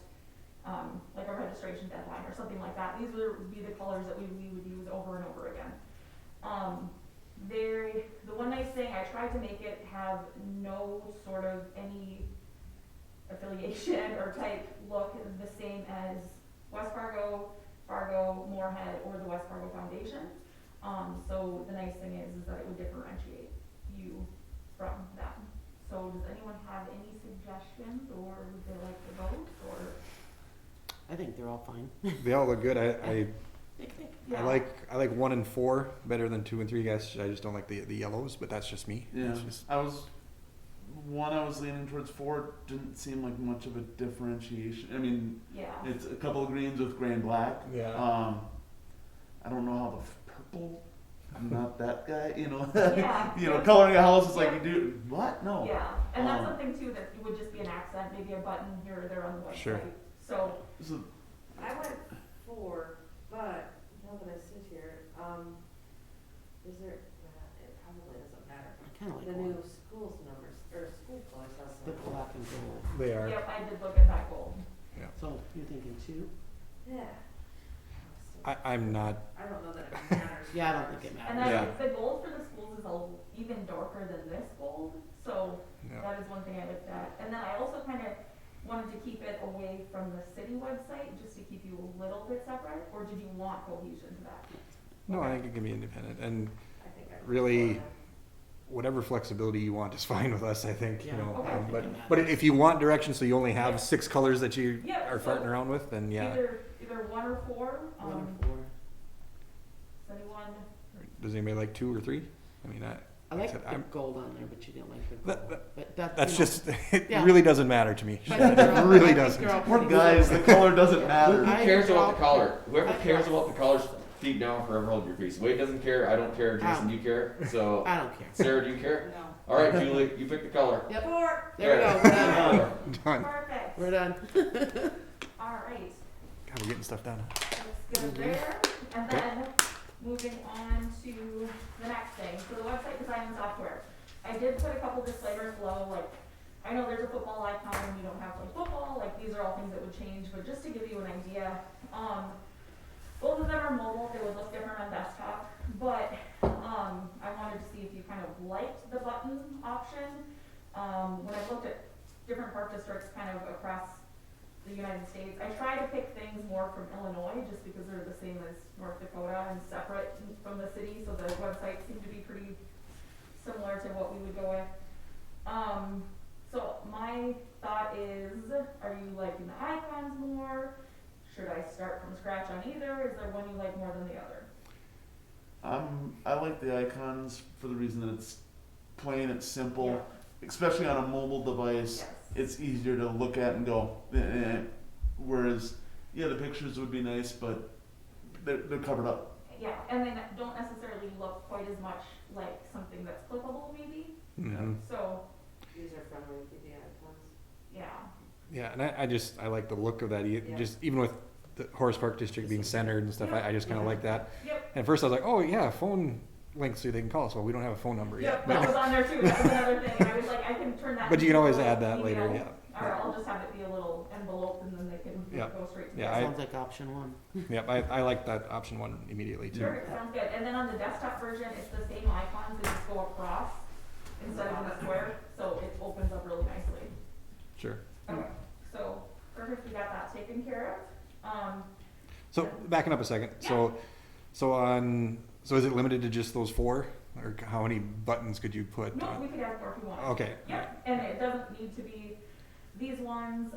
like a registration deadline or something like that, these would be the colors that we would use over and over again. The one nice thing, I tried to make it have no sort of any affiliation or type look the same as West Fargo, Fargo, Moorhead, or the West Fargo Foundation. So the nice thing is that it would differentiate you from them. So does anyone have any suggestions, or would they like to vote, or? I think they're all fine. They all look good. I Yeah. like 1 and 4 better than 2 and 3, guys. I just don't like the yellows, but that's just me. Yeah, That's just, I was leaning towards 4. Didn't seem like much of a differentiation. I mean, Yeah. it's a couple of greens with gray and black. yeah. I don't know how the purple. I'm not that guy, you know. Yeah. You know, coloring a house is like you do what? No. Yeah, and that's Um, something too that would just be an accent, maybe a button here or there on the website. Sure. So, So, I went 4, but now that I sit here, is there, it probably doesn't matter. I kinda like The one. new schools numbers, or school colors, has The some. black and gold. They are. yep, I did look at that goal. So you're thinking 2? Yeah. I'm not. I don't know that it matters. Yeah, I don't think it And matters. then the gold for the schools is even darker than this gold, so Yeah. that is one thing I looked at. And then I also kind of wanted to keep it away from the city website, just to keep you a little bit separate, or did you want cohesion to that? No, I think it can be independent, and I think I really, whatever flexibility you want is fine with us. I think Yeah. you know. Okay. But if you want direction, so you only have Yeah. 6 colors that you Yeah, are so farting around with, then yeah. Either 1 or 4, 1 or 4. does anyone? Does anybody like 2 or 3? I mean, I like said, the I'm- gold on there, but you didn't like the That- gold. But that's that's just it. Yeah. Really doesn't matter to me. But It they're all- I really think doesn't. they're all we're pretty guys. The color doesn't Who matter. cares about the color? I- Whoever cares about the colors, deep down forever hold your peace. Wade doesn't care, I don't care, Jason, do you care? So, I don't care. Sarah, do you care? No. Alright, Julie, you pick the color. Yep. 4. There we go. We're done. Done. Perfect. We're done. Alright, God, we're getting stuff done. looks good there. And then, moving on to the next thing, so the website design and software. I did put a couple disclaimers below, like, I know there's a football icon and we don't have like football, like these are all things that would change, but just to give you an idea, both of them are mobile, they would look different on desktop, but, I wanted to see if you kind of liked the button option. When I looked at different park districts kind of across the United States, I try to pick things more from Illinois, just because they're the same as North Dakota and separate from the city, so the websites seem to be pretty similar to what we would go with. So my thought is, are you liking the icons more? Should I start from scratch on either? Is there one you like more than the other? I like the icons for the reason that it's plain, it's simple, especially on a mobile device. Yes. It's easier to look at and go. Whereas, yeah, the pictures would be nice, but they're covered up. Yeah, and they don't necessarily look quite as much like something that's clickable, maybe. Mhm. So, User friendly with the icons. yeah. Yeah, and I like the look of that. Yeah. Just even with the Horace Park District being centered and stuff, I just kind of like that. Yep. And at first I was like, oh yeah, phone links so they can call us. Well, we don't have a phone number Yep, yet. that But, was on there too. That was another thing. I was like, I can turn that. but you can into always a add that email, later. Yeah. Or I'll just have it be a little envelope and then they can Yeah. go straight to Yeah, that. Sounds like option 1. Yep. I like that option 1 immediately too. Perfect, sounds good. And then on the desktop version, it's the same icons, they just go across instead of in a square, so it opens up really nicely. Sure. Okay, so perfect, we got that taken care of. So backing up a second. So is it limited to just those 4, or how many buttons could you put? No, we could add more if you want. Okay. Yep, and it doesn't need to be these ones,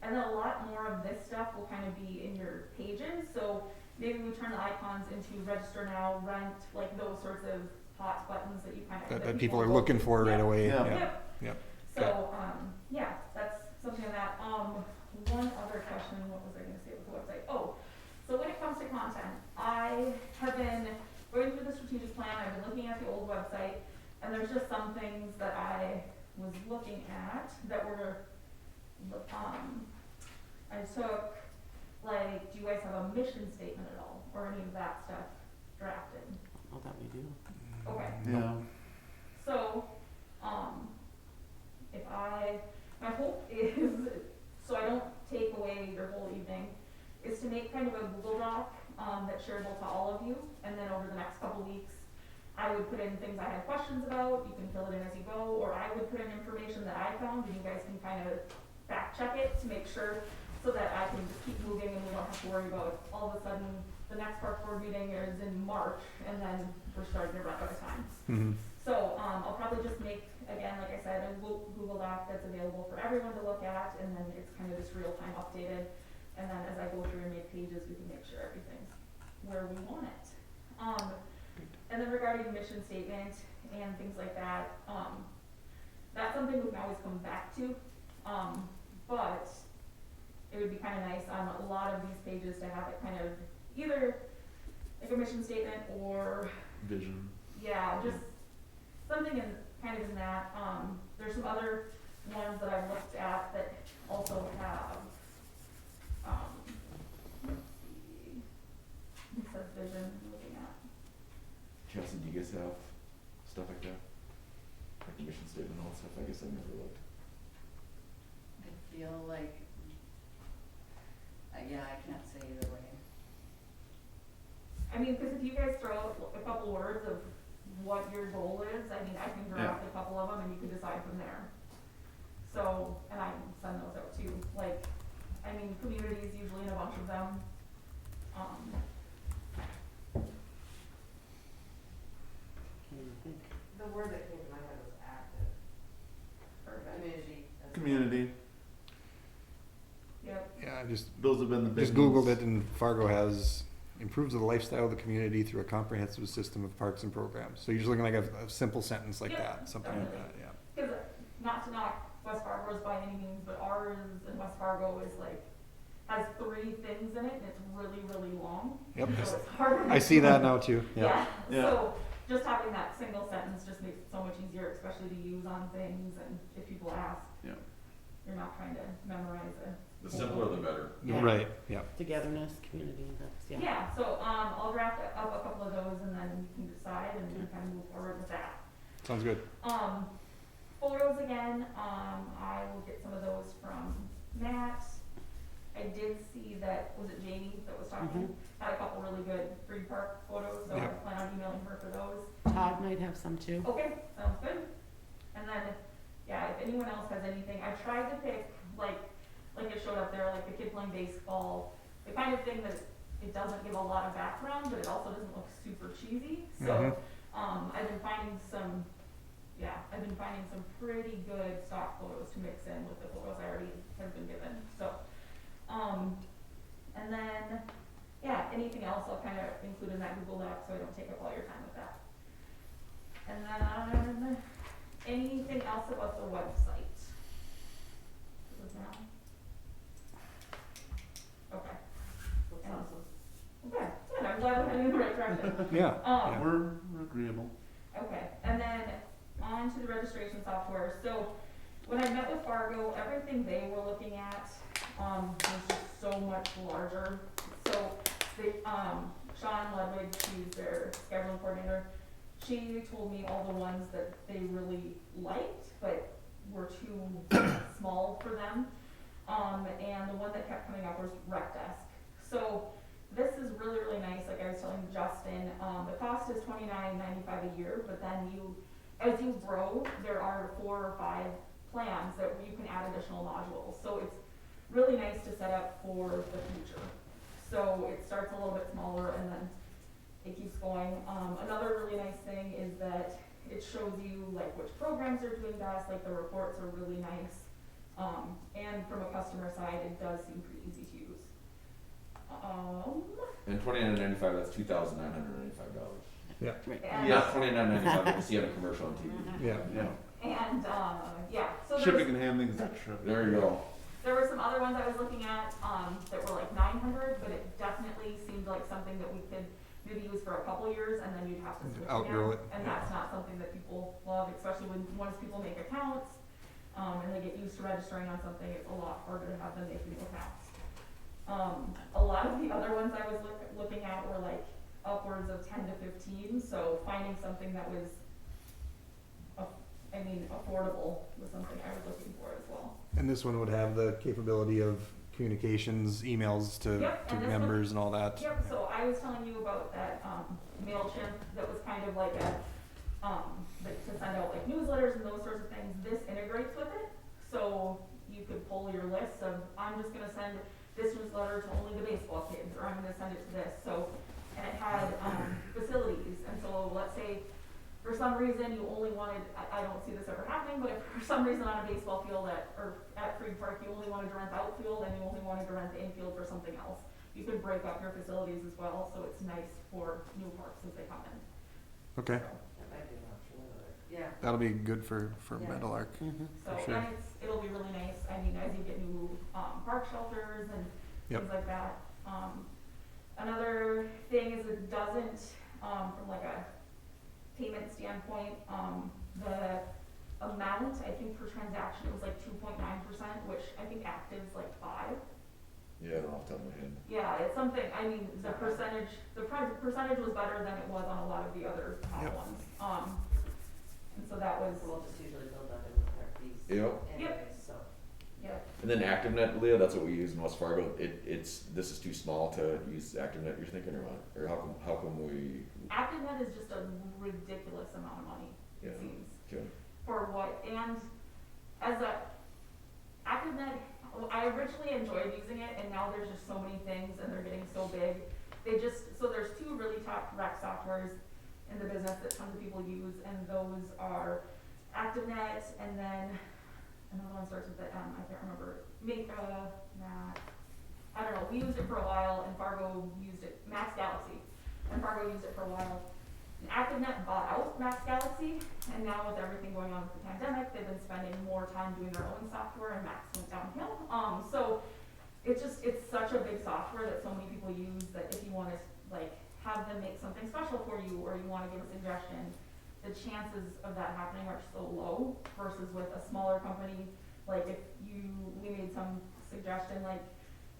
and then a lot more of this stuff will kind of be in your pages, so maybe we turn the icons into register now, rent, like those sorts of hot buttons that you kind of. That people are looking for right away, Yeah. yeah. Yep. Yep. So, yeah, that's something like that. One other question, what was I gonna say with the website? Oh, so when it comes to content, I have been going through the strategic plan, I've been looking at the old website, and there's just some things that I was looking at that were, I took, like, do you guys have a mission statement at all, or any of that stuff drafted? Oh, that we do. Okay. Yeah. So, my hope is, so I don't take away your whole evening, is to make kind of a Google Doc, that's shareable to all of you, and then over the next couple weeks, I would put in things I had questions about, you can fill it in as you go, or I would put in information that I found, and you guys can kind of fact check it to make sure, so that I can just keep moving and we don't have to worry about all of a sudden, the next park board meeting is in March, and then we're starting to run out of time. Mhm. So, I'll probably just make, again, like I said, a Google Doc that's available for everyone to look at, and then it's kind of just real-time updated. And then as I go through and make pages, we can make sure everything's where we want it. And then regarding mission statement and things like that, that's something we can always come back to. But it would be kind of nice on a lot of these pages to have it kind of either like a mission statement or, Vision. yeah, just something in, kind of in that. There's some other ones that I've looked at that also have, let's see, it says vision, I'm looking at. Chelsea, do you guys have stuff like that? Like the mission statement and all that stuff, I guess I never looked. I feel like, yeah, I can't say either way. I mean, because if you guys throw out a couple words of what your goal is, I mean, I can draft a couple of them and you can decide from there. So, and I can send those out too. Like, I mean, community is usually in a bunch of them. The word that came to my head was active. Perfect. Community. Yep. Yeah, I just Those have been the big Just Googled ones. it, and Fargo has improves the lifestyle of the community through a comprehensive system of parks and programs. So you're just looking like a simple sentence like Yep, that, something like that, yeah. Because not to knock West Fargo's by any means, but ours in West Fargo is like, has 3 things in it and it's really, really long. Yep. So it's hard. I see that now too, yeah. Yeah, Yeah. so just having that single sentence just makes it so much easier, especially to use on things and if people ask. Yeah. You're not trying to memorize it. The simpler the better. Yeah. Right, yeah. Togetherness, community, that's, yeah. Yeah, so, I'll draft up a couple of those and then you can decide and we can kind of move forward with that. Sounds good. Photos again, I will get some of those from Matt. I did see that, was it Jamie that was talking? Had a couple really good free park photos, so I Yep. plan on emailing her for those. Todd might have some too. Okay, sounds good. And then, yeah, if anyone else has anything, I tried to pick, like it showed up there, like the kid playing baseball, the kind of thing that it doesn't give a lot of background, but it also doesn't look super cheesy. So, I've been finding some pretty good stock photos to mix in with the photos I already have been given. So, and then, yeah, anything else I'll kind of include in that Google Doc so I don't take up all your time with that. And then, anything else about the website? Now? Okay. That's awesome. Okay, good, I'm glad we're heading in the right direction. Yeah. We're agreeable. Okay, and then on to the registration software. So when I met with Fargo, everything they were looking at, was just so much larger. So they, Sean Ludwig, she's their scheduling coordinator, she told me all the ones that they really liked, but were too small for them. And the one that kept coming up was Rec Desk. So this is really, really nice. Like I was telling Justin, the cost is $29.95 a year, but then as you grow, there are 4 or 5 plans that you can add additional modules. So it's really nice to set up for the future. So it starts a little bit smaller and then it keeps going. Another really nice thing is that it shows you like which programs are doing best, like the reports are really nice. And from a customer side, it does seem pretty easy to use. And $29.95, that's $2,995. Right. And, Not $29.95 like you see on a commercial on TV. Yeah. Yeah. and, yeah, so there's, Shipping and handling's extra. There you go. there were some other ones I was looking at, that were like 900, but it definitely seemed like something that we could maybe use for a couple years and then you'd have to switch Outgrow again. it. And that's not something that people love, especially when, once people make accounts, and they get used to registering on something, it's a lot harder to have them make new accounts. A lot of the other ones I was looking at were like upwards of 10 to 15, so finding something that was, affordable was something I was looking for as well. And this one would have the capability of communications, emails to, Yep, to and this members and all that. Yep, so I was telling you about that, MailChimp that was kind of like a, like to send out like newsletters and those sorts of things. This integrates with it, so you could pull your list of, I'm just gonna send this newsletter to only the baseball kids, or I'm gonna send it to this, so, and it had, facilities, and so let's say, for some reason you only wanted, I don't see this ever happening, but if for some reason on a baseball field at Freed Park, you only wanted to rent the outfield and you only wanted to rent the infield for something else, you could break up your facilities as well, so it's nice for new parks as they come in. Okay, That might be an option, yeah. that'll be good for Yeah. Meadowlark. So, For sure. and it'll be really nice, I mean, as you get new, park shelters and Yep. things like that. Another thing is it doesn't, from like a payment standpoint, the amount, I think per transaction, it was like 2.9%, which I think Active's like 5. Yeah, I don't know off the top of my head. Yeah, it's something, I mean, the percentage was better than it was on a lot of the other top Yep. ones. And so that was, We'll just usually build that in with our fees Yep. anyways, so. yeah, And then ActiveNet, Leah, that's what we use in West Fargo. This is too small to use ActiveNet, you're thinking, or what? Or how come we, ActiveNet is just a ridiculous amount of money, yeah, it seems. okay. For what, and as a, ActiveNet, I originally enjoyed using it, and now there's just so many things, and they're getting so big. So there's two really top rec softwares in the business that tons of people use, and those are ActiveNet, and then another one starts with the M, I can't remember, I don't know, we used it for a while, and Fargo used it, Max Galaxy, and Fargo used it for a while. And ActiveNet bought out Max Galaxy, and now with everything going on with the pandemic, they've been spending more time doing their own software, and Max went downhill. So it's such a big software that so many people use that if you want to like have them make something special for you, or you want to give a suggestion, the chances of that happening are so low versus with a smaller company. Like if we made some suggestion, like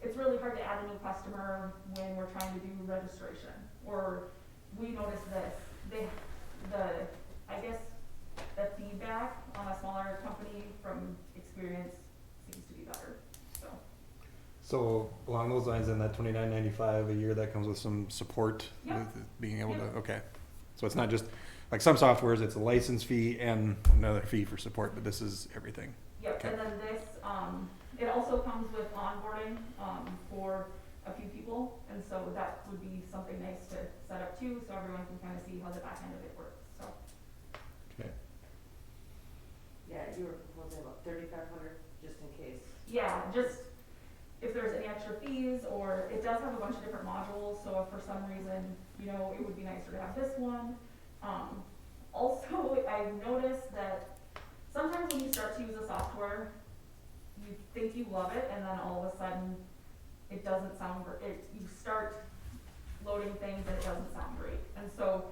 it's really hard to add a new customer when we're trying to do registration, or we noticed this, I guess the feedback on a smaller company from experience seems to be better, so. So along those lines, then that $29.95 a year, that comes with some support, Yep. with being able Yep. to, okay. So it's not just, like some softwares, it's a license fee and another fee for support, but this is everything. Yep, Okay. and then this, it also comes with onboarding, for a few people, and so that would be something nice to set up too, so everyone can kind of see how the back end of it works, so. Okay. Yeah, you were proposing about 3,500 just in case. Yeah, just if there's any extra fees, or it does have a bunch of different modules, so if for some reason, it would be nicer to have this one. Also, I've noticed that sometimes when you start to use a software, you think you love it, and then all of a sudden, it doesn't sound great. You start loading things and it doesn't sound great. And so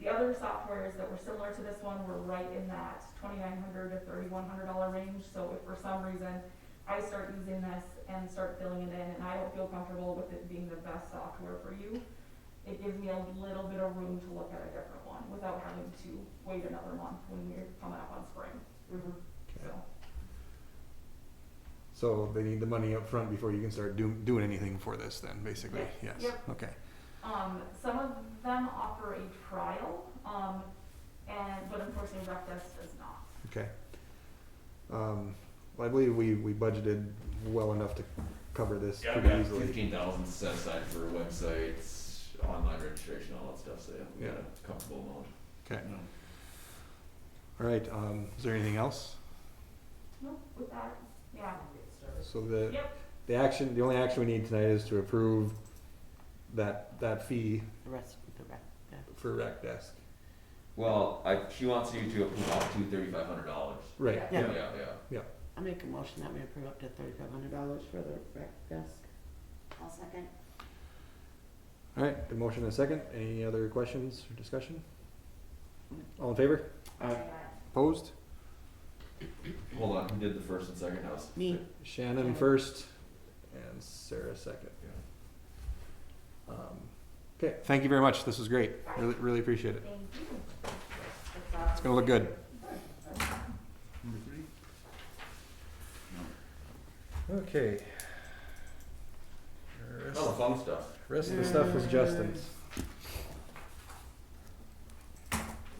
the other softwares that were similar to this one were right in that $2,900 to $3,100 range. So if for some reason I start using this and start filling it in and I don't feel comfortable with it being the best software for you, it gives me a little bit of room to look at a different one without having to wait another month when we're coming up on spring. Mm-hmm. So. So they need the money up front before you can start doing anything for this then, basically, yes, Yep. okay. Some of them offer a trial, but unfortunately RecDesk does not. Okay. Well, I believe we budgeted well enough to cover this Yeah, pretty we got easily. 15,000 set aside for websites, online registration, all that stuff, so yeah, we got a comfortable amount. Okay. All right, is there anything else? No, with that, yeah. So the Yep. the only action we need tonight is to approve that fee The rest, the rest, yeah. for rec desk. Well, she wants you to approve up to $3,500. Right. Yeah. Yeah. I make a motion that we approve up to $3,500 for the rec desk. I'll second. All right, the motion and a second. Any other questions or discussion? All in favor? Opposed? Hold on, who did the first and second house? Me. Shannon first and Sarah second. Okay, thank you very much. This was great. Really appreciate it. Thank you. It's gonna look good. Number 3? Okay. All the fun stuff. Rest of the stuff was Justin's.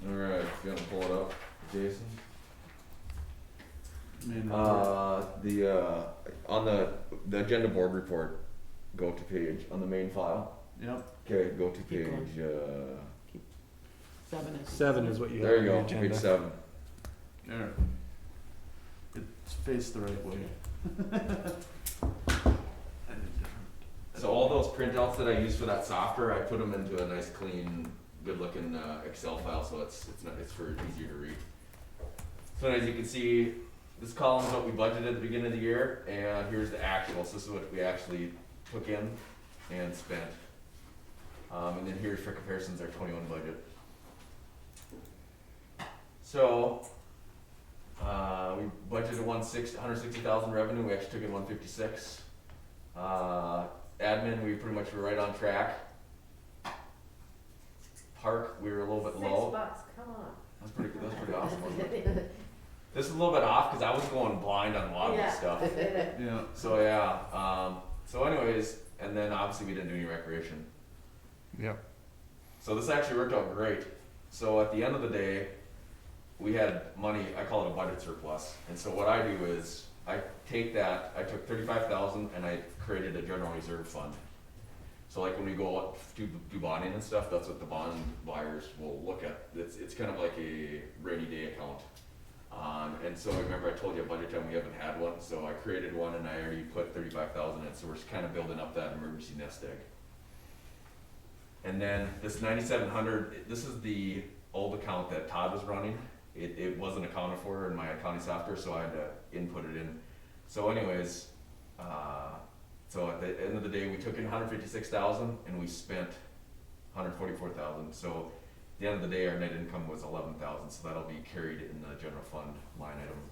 Alright, you wanna pull it up, Jason? Man, On the agenda board report, go to page, on the main file. Yep. Okay, go to Keep going. page, 7 is what you have there on you your go, agenda. page 7. There. It's faced the right way. So all those printouts that I use for that software, I put them into a nice, clean, good-looking Excel file, so it's easier to read. So as you can see, this column is what we budgeted at the beginning of the year, and here's the actuals. This is what we actually took in and spent. And then here's for comparisons our 21 budget. So we budgeted 160,000 revenue. We actually took in 156. Admin, we pretty much were right on track. Park, we were a little bit low. $6, come on. That's pretty awesome, wasn't it? This is a little bit off because I was going blind on a lot of this stuff. Yeah. So yeah. So anyways, and then obviously we didn't do any recreation. Yep. So this actually worked out great. So at the end of the day, we had money. I call it a budget surplus. And so what I do is I take that. I took 35,000 and I created a general reserve fund. So like when we go up to do bonding and stuff, that's what the bond buyers will look at. It's kind of like a rainy day account. And so remember I told you at budget time we haven't had one, so I created one and I already put 35,000 in, so we're just kind of building up that emergency nest egg. And then this 9,700, this is the old account that Todd was running. It wasn't accounted for in my accounting software, so I had to input it in. So anyways, so at the end of the day, we took in 156,000 and we spent 144,000. So at the end of the day, our net income was 11,000, so that'll be carried in the general fund line item,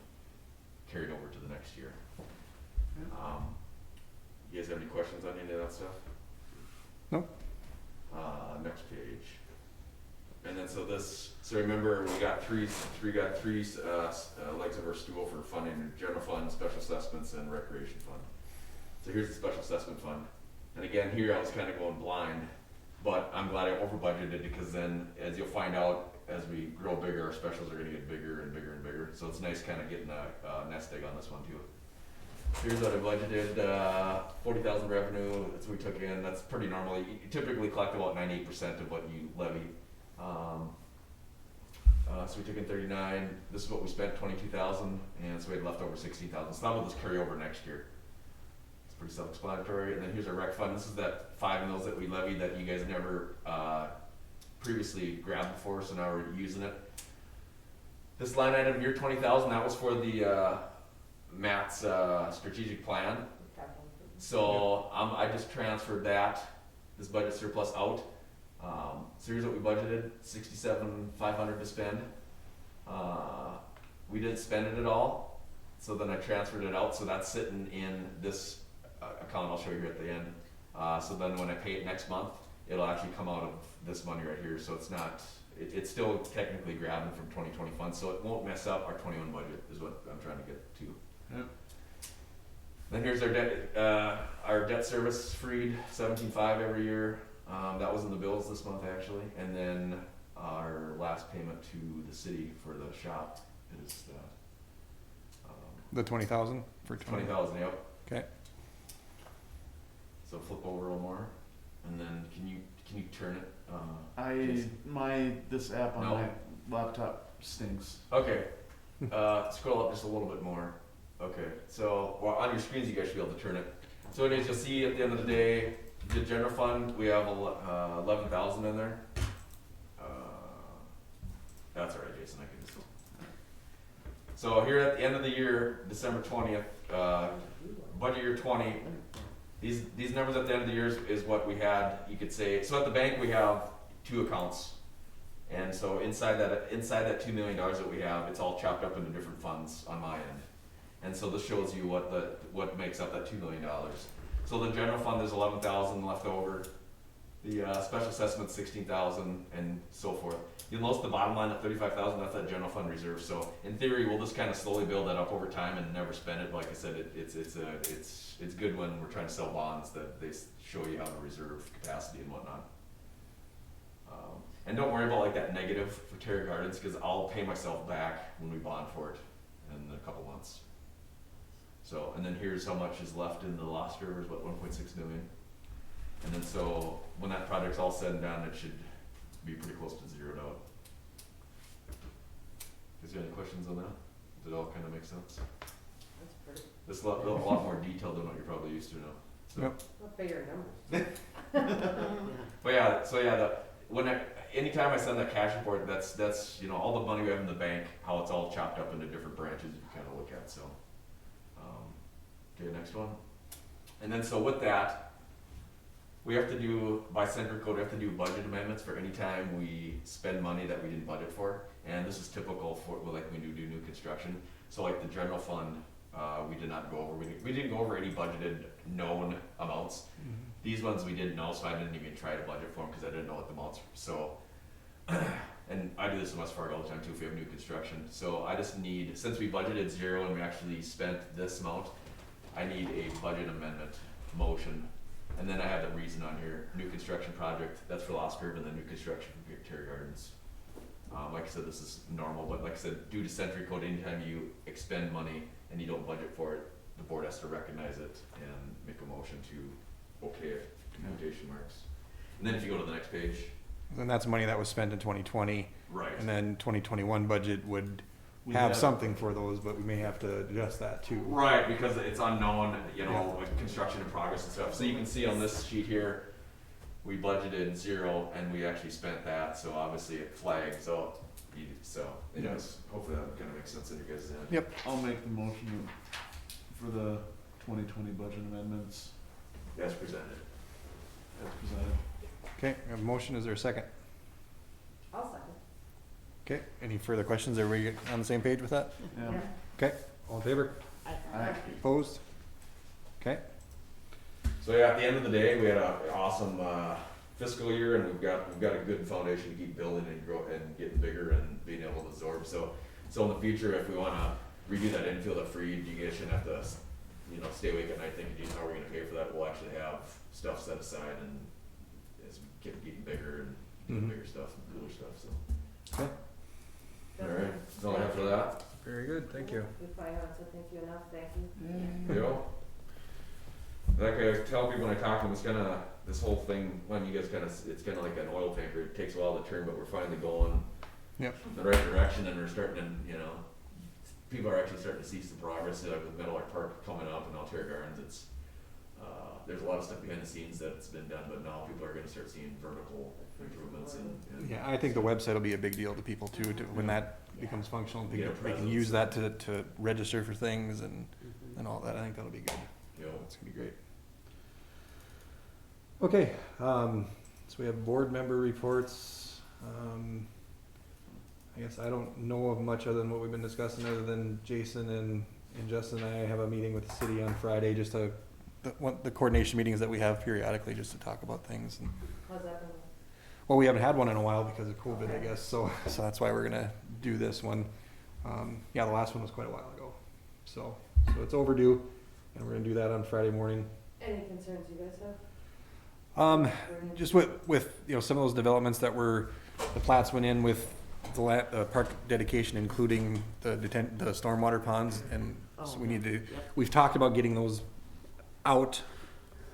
carried over to the next year. You guys have any questions on any of that stuff? Nope. Next page. And then so remember we got three legs of our stool for funding: general fund, special assessments, and recreation fund. So here's the special assessment fund. And again, here I was kind of going blind, but I'm glad I over budgeted because then, as you'll find out, as we grow bigger, our specials are going to get bigger and bigger and bigger. So it's nice kind of getting a nest egg on this one too. Here's what I budgeted, 40,000 revenue. That's what we took in. That's pretty normal. You typically collect about 98% of what you levy. So we took in 39. This is what we spent, 22,000, and so we had left over 16,000. So that will just carry over next year. It's pretty self-explanatory. And then here's our rec fund. This is that 5 mils that we levied that you guys never previously grabbed before, so now we're using it. This line item here, 20,000, that was for the Matt's strategic plan. So I just transferred this budget surplus out. So here's what we budgeted: 67,500 to spend. We didn't spend it at all, so then I transferred it out. So that's sitting in this account. I'll show you here at the end. So then when I pay it next month, it'll actually come out of this money right here. So it's not. It's still technically grabbing from 2020 funds, so it won't mess up our 21 budget. Is what I'm trying to get to. Yep. Then here's our debt service freed, 17.5 every year. That was in the bills this month actually, and then our last payment to the city for the shop is The 20,000 for 20,000. Yep. Okay. So flip over a little more, and then can you turn it? This app on No. my laptop stinks. Okay. Scroll up just a little bit more. Okay. So on your screens, you guys should be able to turn it. So anyways, you'll see at the end of the day, the general fund, we have 11,000 in there. That's all right, Jason, I can just. So here at the end of the year, December 20th, budget year 20, these numbers at the end of the year is what we had, you could say. So at the bank, we have 2 accounts. And so inside that $2 million that we have, it's all chopped up into different funds on my end. And so this shows you what makes up that $2 million. So the general fund, there's 11,000 left over. The special assessment, 16,000, and so forth. You'll notice the bottom line at 35,000. That's that general fund reserve. So in theory, we'll just kind of slowly build that up over time and never spend it. Like I said, it's good when we're trying to sell bonds that they show you how to reserve capacity and whatnot. And don't worry about like that negative for Terry Gardens, because I'll pay myself back when we bond for it in a couple months. So, and then here's how much is left in the Lost River, is what, 1.6 million. And then so when that project's all said and done, it should be pretty close to zeroed out. Is there any questions on that? Does it all kind of make sense? That's pretty, This is a lot more detailed than what you're probably used to now. So. Yep. what bigger numbers? But yeah, so yeah, anytime I send that cash report, that's all the money we have in the bank, how it's all chopped up into different branches you can kind of look at. So, okay, next one. And then so with that, we have to do, by Century Code, we have to do budget amendments for any time we spend money that we didn't budget for. And this is typical for, like, when we do new construction. So like the general fund, we did not go over, we didn't go over any budgeted known amounts. Mm-hmm. These ones we didn't know, so I didn't even try to budget for them because I didn't know what the amounts were. So, and I do this in West Fargo all the time too if we have new construction. So I just need, since we budgeted 0 and we actually spent this amount, I need a budget amendment motion. And then I have the reason on here, new construction project, that's for Lost River, and then new construction for Terry Gardens. Like I said, this is normal, but like I said, due to Century Code, anytime you expend money and you don't budget for it, the board has to recognize it and make a motion to okay it, quotation marks. And then if you go to the next page. And that's money that was spent in 2020, Right. and then 2021 budget would have something for those, but we may have to adjust that too. Right, because it's unknown, like construction in progress and stuff. So you can see on this sheet here, we budgeted 0 and we actually spent that, so obviously it flags out. Anyways, hopefully that kind of makes sense in your guys' end. Yep. I'll make the motion for the 2020 budget amendments As presented. as presented. Okay, we have a motion. Is there a second? I'll second. Okay, any further questions? Are we on the same page with that? Yeah. Okay, all in favor? Aye. Opposed? Okay, So yeah, at the end of the day, we had an awesome fiscal year, and we've got a good foundation to keep building and grow and getting bigger and being able to absorb. So in the future, if we want to redo that infield at Freed, you guys shouldn't have to, stay awake at night thinking, geez, how are we going to pay for that? We'll actually have stuff set aside, and as we keep getting bigger and doing Mhm. bigger stuff and cooler stuff. So okay, all right, that's all I have for that. very good, thank you. If I have to thank you enough, thank you. Like I tell people when I talk to them, it's kind of this whole thing. When you guys it's kind of like an oil tanker. It takes a while to turn, but we're finally going Yep. the right direction, and we're starting to, people are actually starting to see some progress. Like with Meadowlark Park coming up and Terry Gardens, it's there's a lot of stuff behind the scenes that's been done, but now people are going to start seeing vertical improvements and Yeah, I think the website will be a big deal to people too, when that becomes functional. They Yeah, can presence. use that to register for things and all that. I think that'll be good. It's gonna be great. Okay, so we have board member reports. I guess I don't know of much other than what we've been discussing, other than Jason and Justin and I have a meeting with the city on Friday, just the coordination meetings that we have periodically, just to talk about things. And, How's that been? well, we haven't had one in a while because of COVID, I guess, so that's why we're gonna do this one. Yeah, the last one was quite a while ago, so it's overdue, and we're gonna do that on Friday morning. Any concerns you guys have? Just with some of those developments that the plats went in with the park dedication, including the stormwater ponds, and so we need to, we've talked about getting those out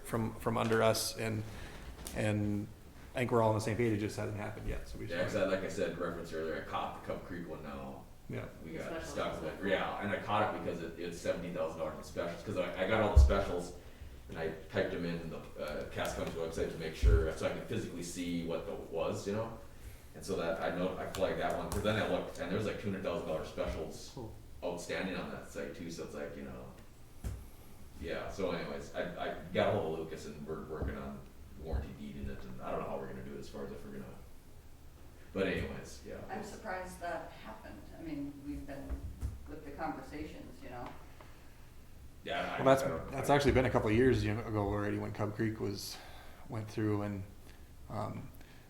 from under us, and I think we're all on the same page. It just hasn't happened yet, so we just. Yeah, 'cause like I said, reference earlier, I caught the Cub Creek one now. Yeah. We got Special stuck with assessment. it. Yeah, and I caught it because it's $70,000 in specials, because I got all the specials, and I typed them in the Cass County's website to make sure, so I could physically see what the was, you know? And so that I flagged that one, cause then I looked, and there was like $200,000 specials Cool. outstanding on that site too, so it's like, you know. Yeah, so anyways, I got ahold of Lucas and we're working on warranty deeding it, and I don't know how we're gonna do it as far as if we're gonna. But anyways, yeah. I'm surprised that happened. I mean, we've been with the conversations, you know? Yeah, Well, that's actually been a couple of years ago already when Cub Creek went through, and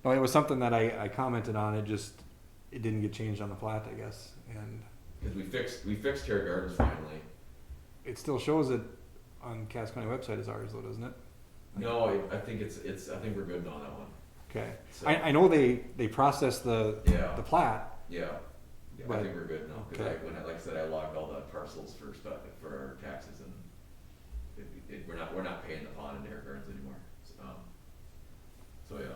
no, it was something that I commented on. It didn't get changed on the plat, I guess, and Cause we fixed Terra Gardens finally. it still shows it on Cass County website as ours, though, doesn't it? No, I think I think we're good on that one. Okay. So, I know they processed the Yeah. plat. Yeah, I But- think we're good now, cause okay. like I said, I logged all the parcels for stuff, for our taxes, and we're not paying the pond and Terra Gardens anymore, so yeah.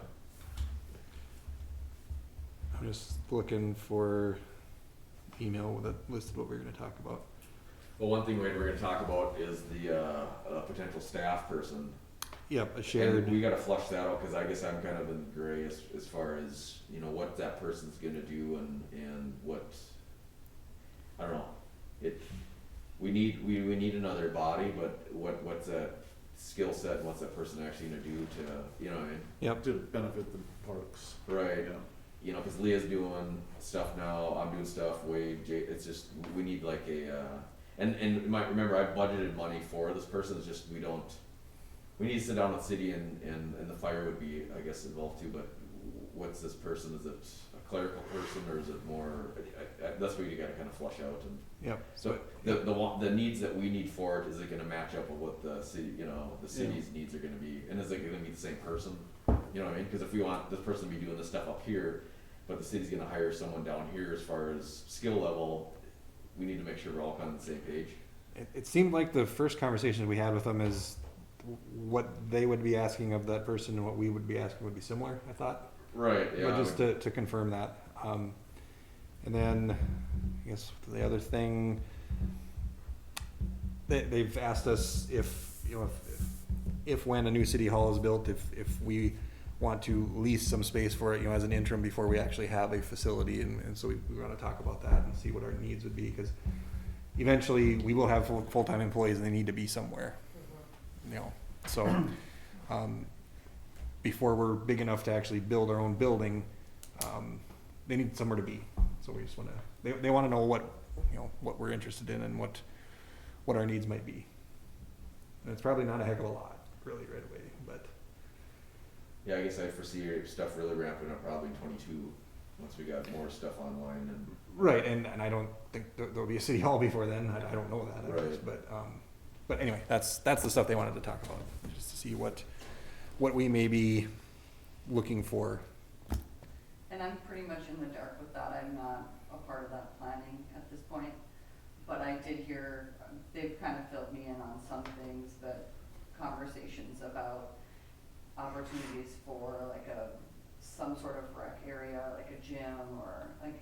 I'm just looking for email that listed what we were going to talk about. Well, one thing we're gonna talk about is the potential staff person. Yep, a And shared. we gotta flush that out, cause I guess I'm kind of in the gray as far as, you know, what that person's gonna do and what, I don't know. We need another body, but what's that skill set and what's that person actually gonna do to, you know what I mean? Yep. To benefit the parks. Right. Yeah. You know, cause Leah's doing stuff now, I'm doing stuff, Wade, Jay, it's just, we need like and you might remember, I budgeted money for this person, it's just, we need to sit down with the city and the fire would be, I guess, involved too, but what's this person, is it a clerical person or is it more, that's where you gotta kinda flush out and. Yep. So the needs that we need for it, is it gonna match up with what the city, you know, the city's needs are gonna be, and is it gonna be the same person? You know what I mean? Cause if we want this person to be doing this stuff up here, but the city's gonna hire someone down here as far as skill level, we need to make sure we're all kind of on the same page. It seemed like the first conversation we had with them is what they would be asking of that person and what we would be asking would be similar, I thought. Right, But just to confirm that. And then, I guess the other thing, they've asked us if when a new city hall is built, if we want to lease some space for it, as an interim before we actually have a facility, and so we want to talk about that and see what our needs would be, because eventually we will have full-time employees and they need to be somewhere, so before we're big enough to actually build our own building, they need somewhere to be. So we just want to, they want to know what we're interested in and what our needs might be. And it's probably not a heck of a lot, really, right away, but. Yeah, I guess I foresee stuff really ramping up probably in 22, once we got more stuff online and. Right, and I don't think there'll be a city hall before then. I don't know that, I guess, but anyway, that's the stuff they wanted to talk about, just to see what we may be looking for. And I'm pretty much in the dark with that. I'm not a part of that planning at this point. But I did hear, they've kind of filled me in on some things, but conversations about opportunities for like some sort of rec area, like a gym or like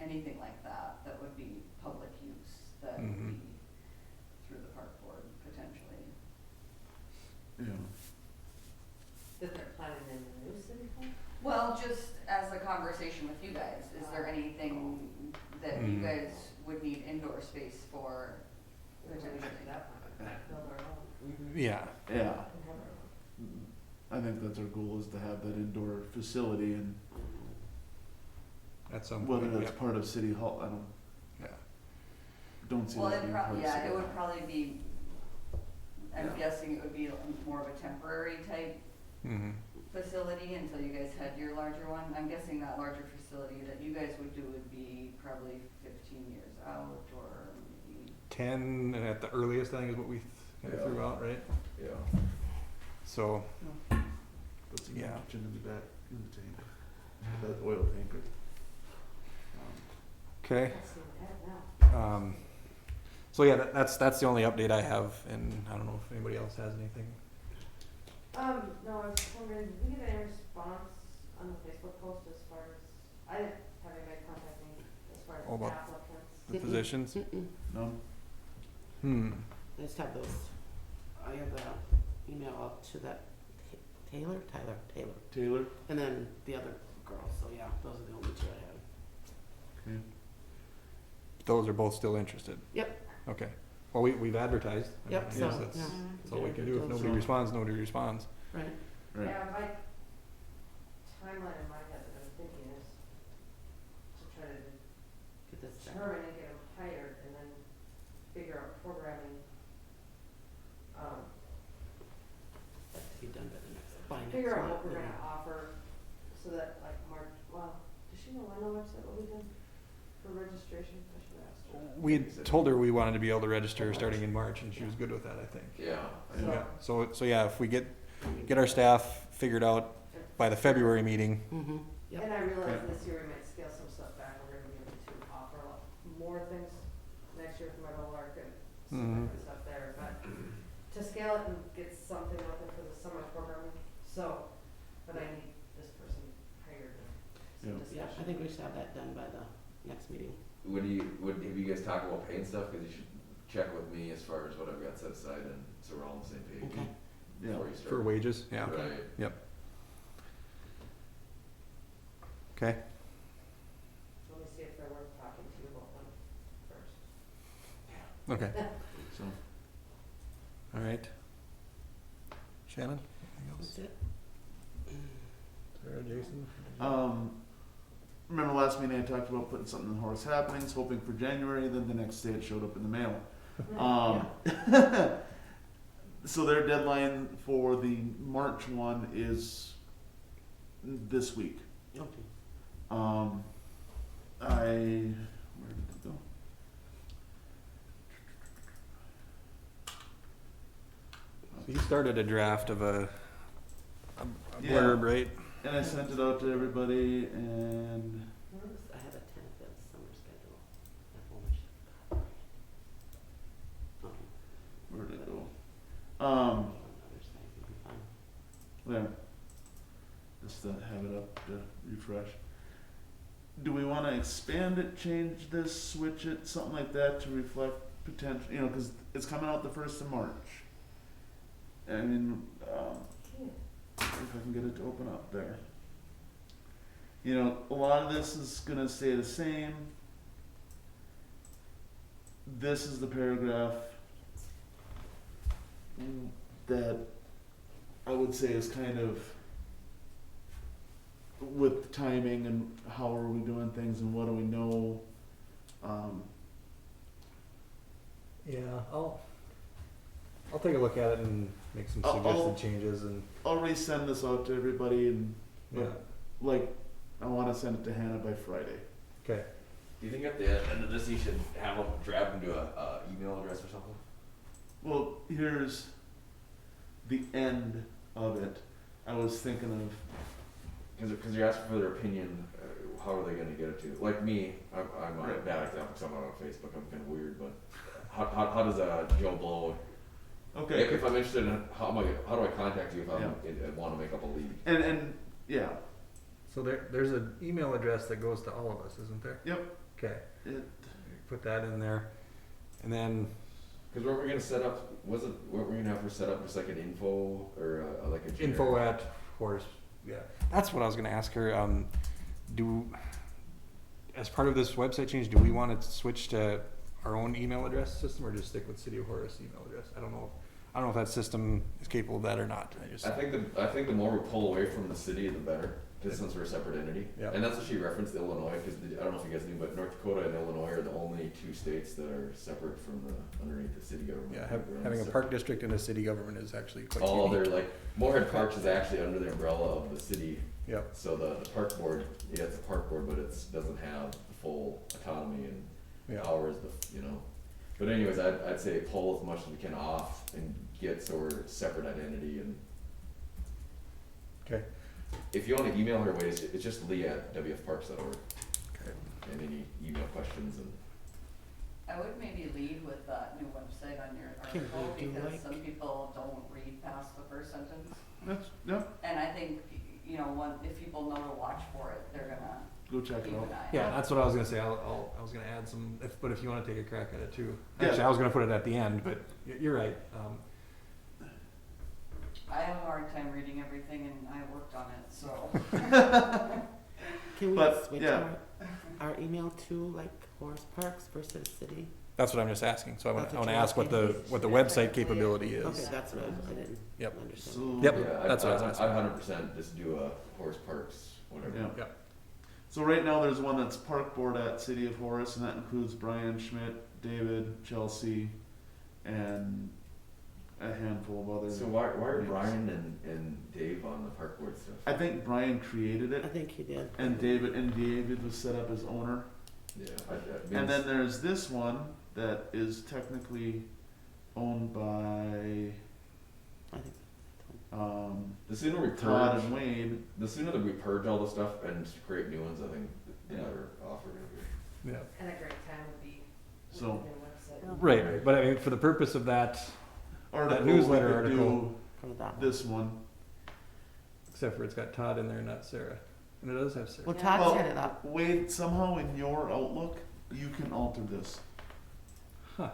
anything like that, that would be public use, that would be through the park board potentially. Yeah. That they're planning in the new city hall? Well, just as a conversation with you guys, is there anything that you guys would need indoor space for potentially? Build our own. Yeah. Yeah. I think that's our goal, is to have that indoor facility, and At some whether point, that's part of City Hall, I don't see Well, that being part of City it would Hall. probably be, I'm Yeah. guessing it would be more of a temporary type facility until you guys had your larger one. I'm guessing that larger facility that you guys would do would be probably 15 years out, or maybe. 10 at the earliest, I think, is what we kind of threw out, right? Yeah. So, Put some Yeah. nitrogen in the back, in the tank, that oil tanker. okay. I see that now. So yeah, that's the only update I have, and I don't know if anybody else has anything. No, I was just wondering, did we get any response on the Facebook post as far as, I didn't have anybody contact me as far as Oh, about applicants? The positions? No? I just have those, I have the email out to that Taylor, Taylor? and then the other girl, so yeah, those are the only two I have. Okay. Those are both still interested? Yep. Okay. Well, we've advertised. I Yep, mean, so, I guess that's, yeah. that's all we can do. If Those nobody are- responds, nobody responds. Right. Right. Yeah, my timeline in my head that I'm thinking is to try to Get this done. determine and get them hired and then figure out programming. That's to be done by the next, by next Figure out month, what we're yeah. gonna offer so that like March, well, does she know on the website what we did for registration? I should ask her. We had told her we wanted to be able to register starting in March, and she was good with that, I think. Yeah. So- Yeah. So yeah, if we get our staff figured out by the February meeting, Mm-hmm, yep. And I realize this year we might scale some stuff back, we're gonna be able to offer a lot more things next year for my little arc and some different stuff there, but to scale it and get something out there for the summer programming, so, but I need this person hired and some Yeah, discussion. I think we should have that done by the next meeting. Have you guys talked about paying stuff? Cause you should check with me as far as what I've got set aside and so we're all on the same page. Okay. Yeah. Before you start. for wages, yeah. Right. Okay. Let me see if they're worth talking to you about them first. Okay. So, All right. Shannon? Anything else? That's it. Sarah, Jason? remember last meeting I talked about putting something in Horace Happenings, hoping for January, then the next day it showed up in the mail. So their deadline for the March one is this week. Okay. Where did it go? So you started a draft of a Yeah. blurb, right? And I sent it out to everybody and I have a tentative summer schedule at home. where did it go? On the other side, it'll be fine. There. Just to have it up to refresh. Do we wanna expand it, change this, switch it, something like that to reflect potential, you know, cause it's coming out the 1st of March. I mean, if I can get it to open up there. You know, a lot of this is gonna stay the same. This is the paragraph that I would say is kind of with timing and how are we doing things and what do we know. Yeah, I'll take a look at it and make some I'll- suggested changes and, I'll resend this out to everybody and, yeah, like, I wanna send it to Hannah by Friday. okay. Do you think at the end of this you should have them draft them to a email address or something? Well, here's the end of it. I was thinking of, Because you're asking for their opinion, how are they gonna get it to? Like me, I'm a Right. bad example, 'cause I'm not on Facebook, I'm kinda weird, but how does Joe Blow, okay, if I'm interested in, how do I contact you if I wanna make up a lead? and, yeah, So there's an email address that goes to all of us, isn't there? Yep. Okay, it, put that in there. And then, Cause what we're gonna set up, what we're gonna have her set up, just like an info, or like a generic- info at Horace, yeah. That's what I was gonna ask her, as part of this website change, do we wanna switch to our own email address system or just stick with City of Horace email address? I don't know if that system is capable of that or not. I think the more we pull away from the city, the better, just since we're a separate entity. Yeah. And that's what she referenced Illinois, because I don't know if you guys knew, but North Dakota and Illinois are the only two states that are separate from underneath the city government. Yeah, They're having a separate. park district and a city government is actually quite All unique. they're like, Moorhead Parks is actually under the umbrella of the city. Yep. So the park board, yeah, it's a park board, but doesn't have the full autonomy and Yeah. powers, but anyways, I'd say pull as much as we can off and get so we're a separate identity and. Okay. If you wanna email her ways, it's just lee@wfparks.org. Okay. And any email questions and. I would maybe lead with that new website on your Can article, we do because like- some people don't read past the first sentence. that's, yeah, And I think, you know, if people know to watch for it, they're gonna go check keep it an out. eye. Yeah, that's what I was gonna say. I was gonna add some, but if you wanna take a crack at it too. Yeah. Actually, I was gonna put it at the end, but you're right. I have a hard time reading everything and I worked on it, so. Can we But, switch yeah. our email to like Horace Parks versus city? That's what I'm just asking, so I That's wanna what ask you're what the website capability Okay, is. that's what I didn't Yep. understand. So, Yep. Yeah, That's what I was asking. I 100% just do a Horse Parks, whatever. Yeah. Yep. So right now there's one that's park board at City of Horace, and that includes Brian Schmidt, David, Chelsea, and a handful of others. So why are Brian and Dave on the park board stuff? I think Brian created I it, think he did. and David was set up as owner. Yeah. And then there's this one that is technically owned by I think the sooner we Todd purge, and Wade. the sooner that we purge all the stuff and create new ones, I think the better off we're gonna be. Yeah. And a great time would be with So- the new website. Right, but I mean, for the purpose of that Article, newsletter we could article. for that do this one. Except for it's got Todd in there, not Sarah. And it does have Sarah. Well, Todd Well, set it up. Wade, somehow in your Outlook, you can alter this. Huh.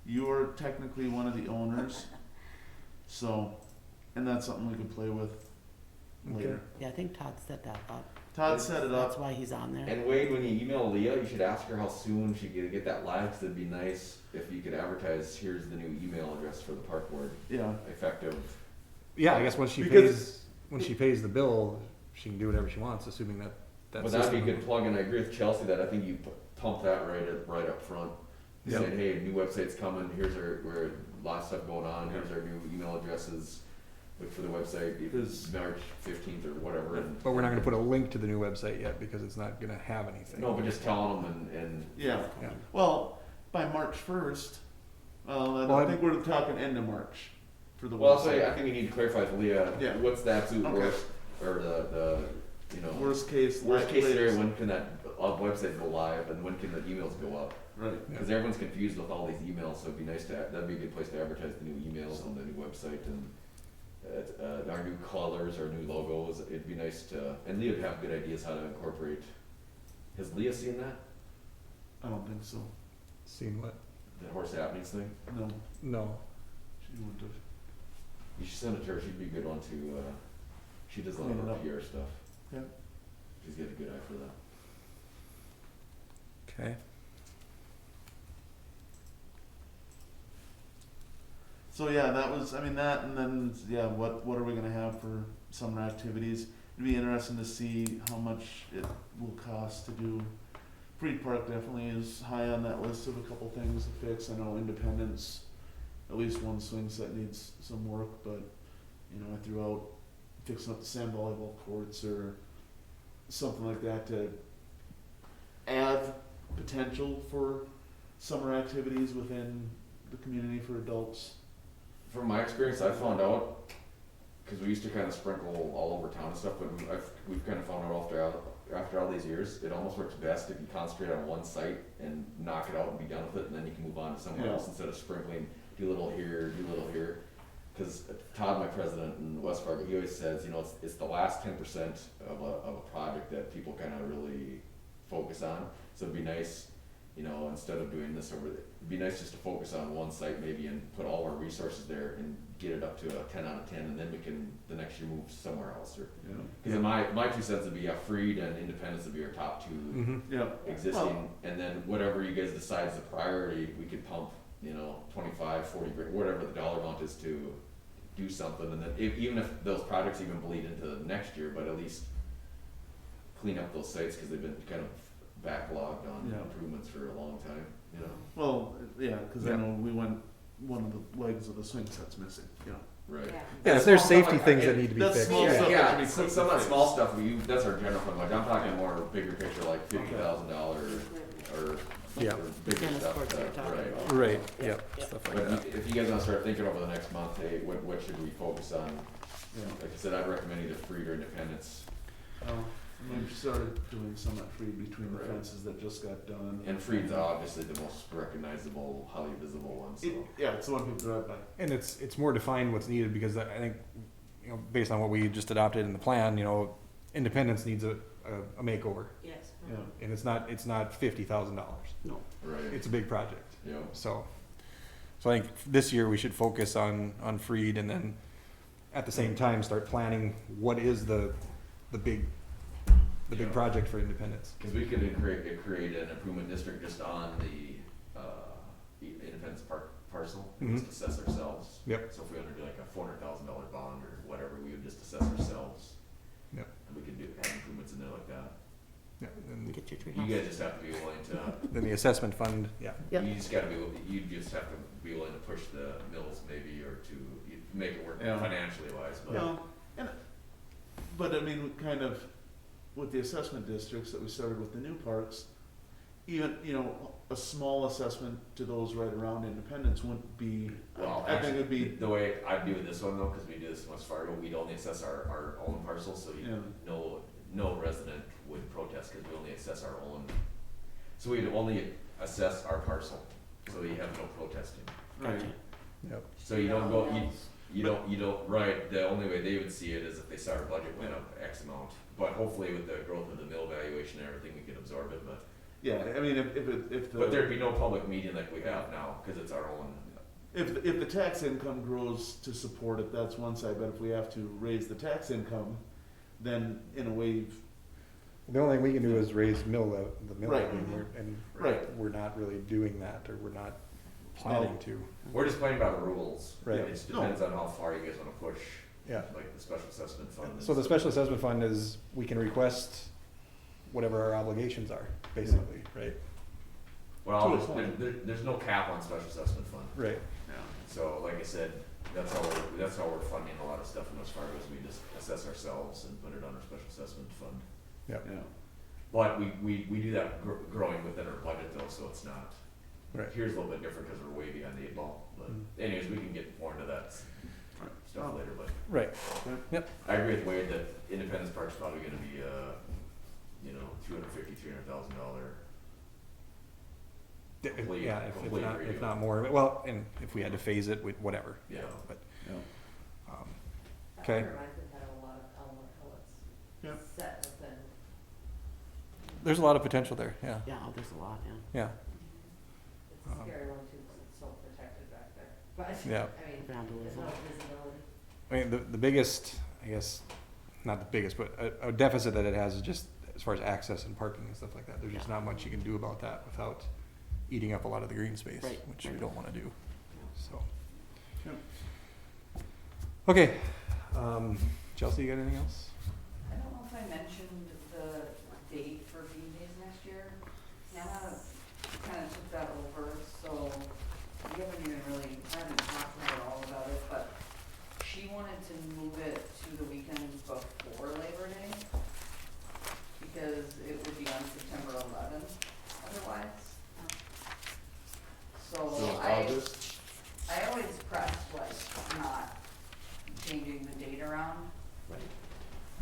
You're technically one of the owners, so, and that's something we can play with later. Okay. Yeah, I think Todd set that up. Todd set it That's up. why he's on there. And Wade, when you email Leah, you should ask her how soon she could get that live, 'cause it'd be nice if you could advertise, here's the new email address for the park board, Yeah, effective. Yeah, I guess once she Because- pays the bill, she can do whatever she wants, assuming that But that's. that'd be a good plug, and I agree with Chelsea that I think you pump that right up front. Yep. Saying, hey, new website's coming, here's we're a lot of stuff going on, here's our new email addresses. Look for the website, it's March 15th or whatever. And But we're not gonna put a link to the new website yet because it's not gonna have anything. No, but just telling them and yeah. Yeah. Well, by March 1st, I Well, think we're talking end of March for the well, website. so I think we need to clarify with Leah, Yeah. what's the absolute Okay. worst, or the, you know, Worst case, worst case latest. scenario, when can that website go live, and when can the emails go up? Right. Because everyone's confused with all these emails, so it'd be nice to, that'd be a good place to advertise the new emails on the new website and our new colors, our new logos. It'd be nice to, and Leah would have good ideas how to incorporate. Has Leah seen that, I don't think so. Seen what? the Horse Happenings thing? No, No. she wouldn't have. You should send it to her, she'd be a good one to, she does a lot Clean of it our up. PR stuff. Yeah. She's got a good eye for that. Okay. So yeah, that was, I mean, that, and then, yeah, what are we gonna have for summer activities? It'd be interesting to see how much it will cost to do. Freed Park definitely is high on that list of a couple things to fix. I know Independence, at least one swing set needs some work, but, you know, I threw out fixing up the sand volleyball courts or something like that to add potential for summer activities within the community for adults. From my experience, I found out, because we used to kind of sprinkle all over town and stuff, but we've kind of found out after all these years, it almost works best if you concentrate on one site and knock it out and be done with it, and then you can move on to somewhere Yeah. else instead of sprinkling, do a little here, do a little here. Because Todd, my president in West Fargo, he always says, you know, it's the last 10% of a project that people kind of really focus on. So it'd be nice, you know, instead of doing this over, it'd be nice just to focus on one site maybe and put all our resources there and get it up to a 10 out of 10, and then we can the next year move somewhere else. Or Yeah. because my 2 cents would be Freed and Independence would be our top 2 Mm-hmm. Yeah. existing, and then whatever you guys decide is the priority, we could pump, you know, 25, 40, whatever the dollar amount is to do something, and then even if those projects even bleed into next year, but at least clean up those sites because they've been kind of backlogged on Yeah. improvements for a long time, you know. Well, yeah, because Yeah. I know one of the legs of the swing set's missing. Yeah. Right. Yeah, if there's Small stuff safety like things that, that need to be that's fixed. small Yeah, stuff that yeah, can be quick some to of that fix. small stuff, that's our general fund, like, I'm talking more bigger picture, like $50,000 or Yeah. or bigger Tennis stuff, courts you're talking right. about. Right, Yeah, yep, yeah. stuff like But that. if you guys wanna start thinking over the next month, hey, what should we focus on? Yeah. Like I said, I'd recommend either Freed or Independence. We've started doing some at Freed between the Right. fences that just got done. And Freed's obviously the most recognizable, highly visible one, so. Yeah, it's the one people drive by. And it's more defined what's needed because I think, you know, based on what we just adopted in the plan, you know, Independence needs a makeover. Yes. Yeah. And it's not $50,000. No. Right, It's a big project. you know, So I think this year we should focus on Freed, and then at the same time, start planning what is the big project for Independence. Cause we could create an improvement district just on the, Independence Park parcel, and just assess ourselves. Yep. So if we wanna do like a $400,000 bond or whatever, we would just assess ourselves. Yep. And we could have improvements in there like that. Yeah, and Get your tree You house. guys just have to be willing to, then the assessment fund, yeah. Yep. you just have to be willing to push the mills maybe, or to make it work Yeah. financially wise, but. Well, but I mean, kind of, with the assessment districts that we started with the new parks, even, a small assessment to those right around Independence wouldn't be, Well, I think actually, it'd be, the way I do this one though, cause we do this in West Fargo, we'd only assess our own parcels, so Yeah. no resident would protest, cause we only assess our own. So we'd only assess our parcel, so you have no protesting. right, Gotcha. Yep. So you don't go, you don't, right, the only way they would see it is if they saw our budget went up X amount. But hopefully with the growth of the mill valuation and everything, we can absorb it, but yeah, I mean, if but the, there'd be no public meeting like we have now, cause it's our own. if the tax income grows to support it, that's one side, but if we have to raise the tax income, then in a way, The only thing we can do is raise the mill Right. levy, and Right. we're not really doing that, or we're not planning to. We're just playing by the rules. Right. It just depends on how far you guys wanna push, Yeah. like the special assessment fund. So the special assessment fund is, we can request whatever our obligations are, basically, right? Well, To a point. there's no cap on special assessment fund. Right. So like I said, that's how we're funding a lot of stuff in West Fargo, is we just assess ourselves and put it on our special assessment fund. yeah. But we do that growing within our budget though, so it's not. Right. Here's a little bit different because we're way behind the 8 ball, but anyways, we can get more into that stuff later, but. Right. I agree with Wade that Independence Park's probably gonna be, $250,000, $300,000. Complete- Yeah, if complete if redo. not more, well, and if we had to phase it with whatever. Yeah. But, Yeah. Okay. That reminds me of having a lot of element Yep. pellets set within. there's a lot of potential there, yeah, Yeah, oh, there's a lot, yeah. yeah, It's a scary one too, because it's so protected back there. But, yeah. I mean, there's Vandalism. no visibility. I mean, the biggest, I guess, not the biggest, but a deficit that it has is just as far as access and parking and stuff like that. There's just not much you can do about that without eating up a lot of the green space, Right, which we right. don't wanna do, so. Yep. Okay, Chelsea, you got anything else? I don't know if I mentioned the date for Bean Days next year. Hannah kind of took that over, so we haven't even really, I haven't talked to her at all about it, but she wanted to move it to the weekend before Labor Day, because it would be on September 11th otherwise. So So August, I always press like not changing the date around.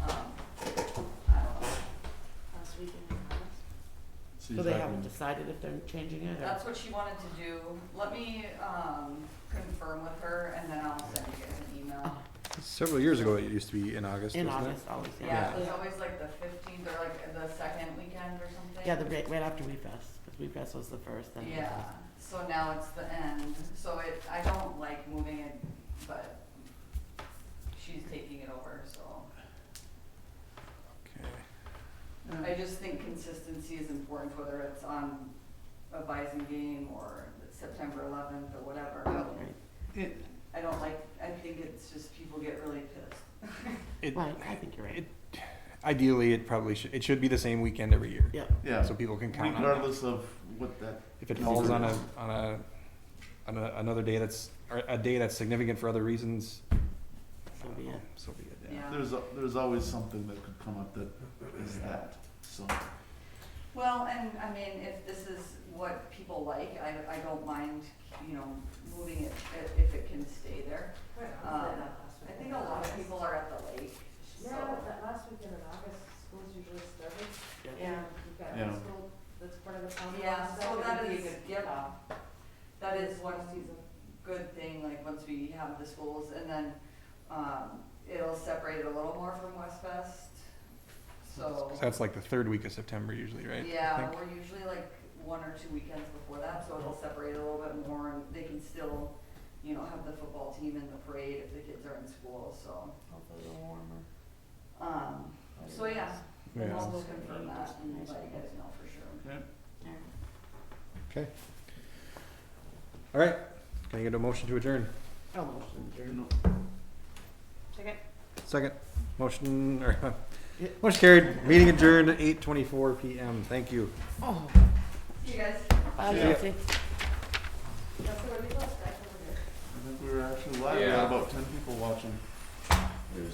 I don't know. Last weekend in August. so So you're they talking- haven't decided if they're changing it, or? That's what she wanted to do. Let me, confirm with her and then I'll send you guys an email. Several years ago, it used to be in August, In wasn't it? August, always, Yeah, yeah. it was always like the 15th or like the second weekend or something. Yeah, right after We Fest, because We Fest was the first, then We Yeah, Fest. so now it's the end. So I don't like moving it, but she's taking it over, so. Okay. I just think consistency is important, whether it's on a Bison game or September 11th or whatever. Right. I don't like, I think it's just people get really pissed. It, Right, I think you're right. ideally, it should be the same weekend every year. Yeah, Yeah, So people can count on it. regardless of what that, If it falls on another day or a day that's significant for other reasons, so be it. so be it, yeah. Yeah. there's always something that could come up that is that, so. Well, and I mean, if this is what people like, I don't mind, moving it if it can stay there. I think a lot of people are at the lake, so. Yeah, that last weekend in August, schools usually started, and you've got Yeah. high school that's part of the town. Yeah, so that would be a is, good yep, kickoff that is one season. good thing, like, once we have the schools, and then, it'll separate it a little more from West Fest, so. 'Cause that's like the third week of September usually, right? I Yeah, think? we're usually like 1 or 2 weekends before that, so it'll separate a little bit more, and they can still you know, have the football team in the parade if the kids are in school, so. Hopefully a little warmer. So yeah, Yeah. I'll just confirm that and let you guys know for sure. Okay. Okay. All right, can I get a motion to adjourn? Oh, motion adjourned. No. Second. Second, motion, or, motion carried, meeting adjourned at 8:24 PM, thank you. Oh. See you guys. Bye, Yeah. Nancy. That's the way we lost back over there. I think we were actually live. We Yeah. had about 10 people watching.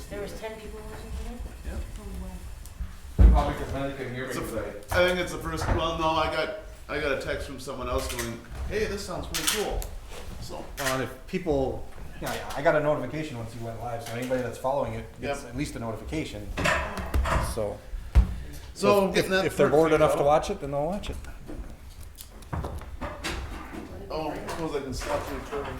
There was 10 people watching today? Yep. Oh, wow. Probably because none of you can hear me, So- because I think it's the first. Well, no, I got a text from someone else going, "Hey, this sounds pretty cool." So And if people, yeah, I got a notification once you went live, so anybody that's following it gets Yep. at least a notification. So, So if, getting that if they're part bored figured enough to out. watch it, then they'll watch it. Oh, I suppose I can stop the recording.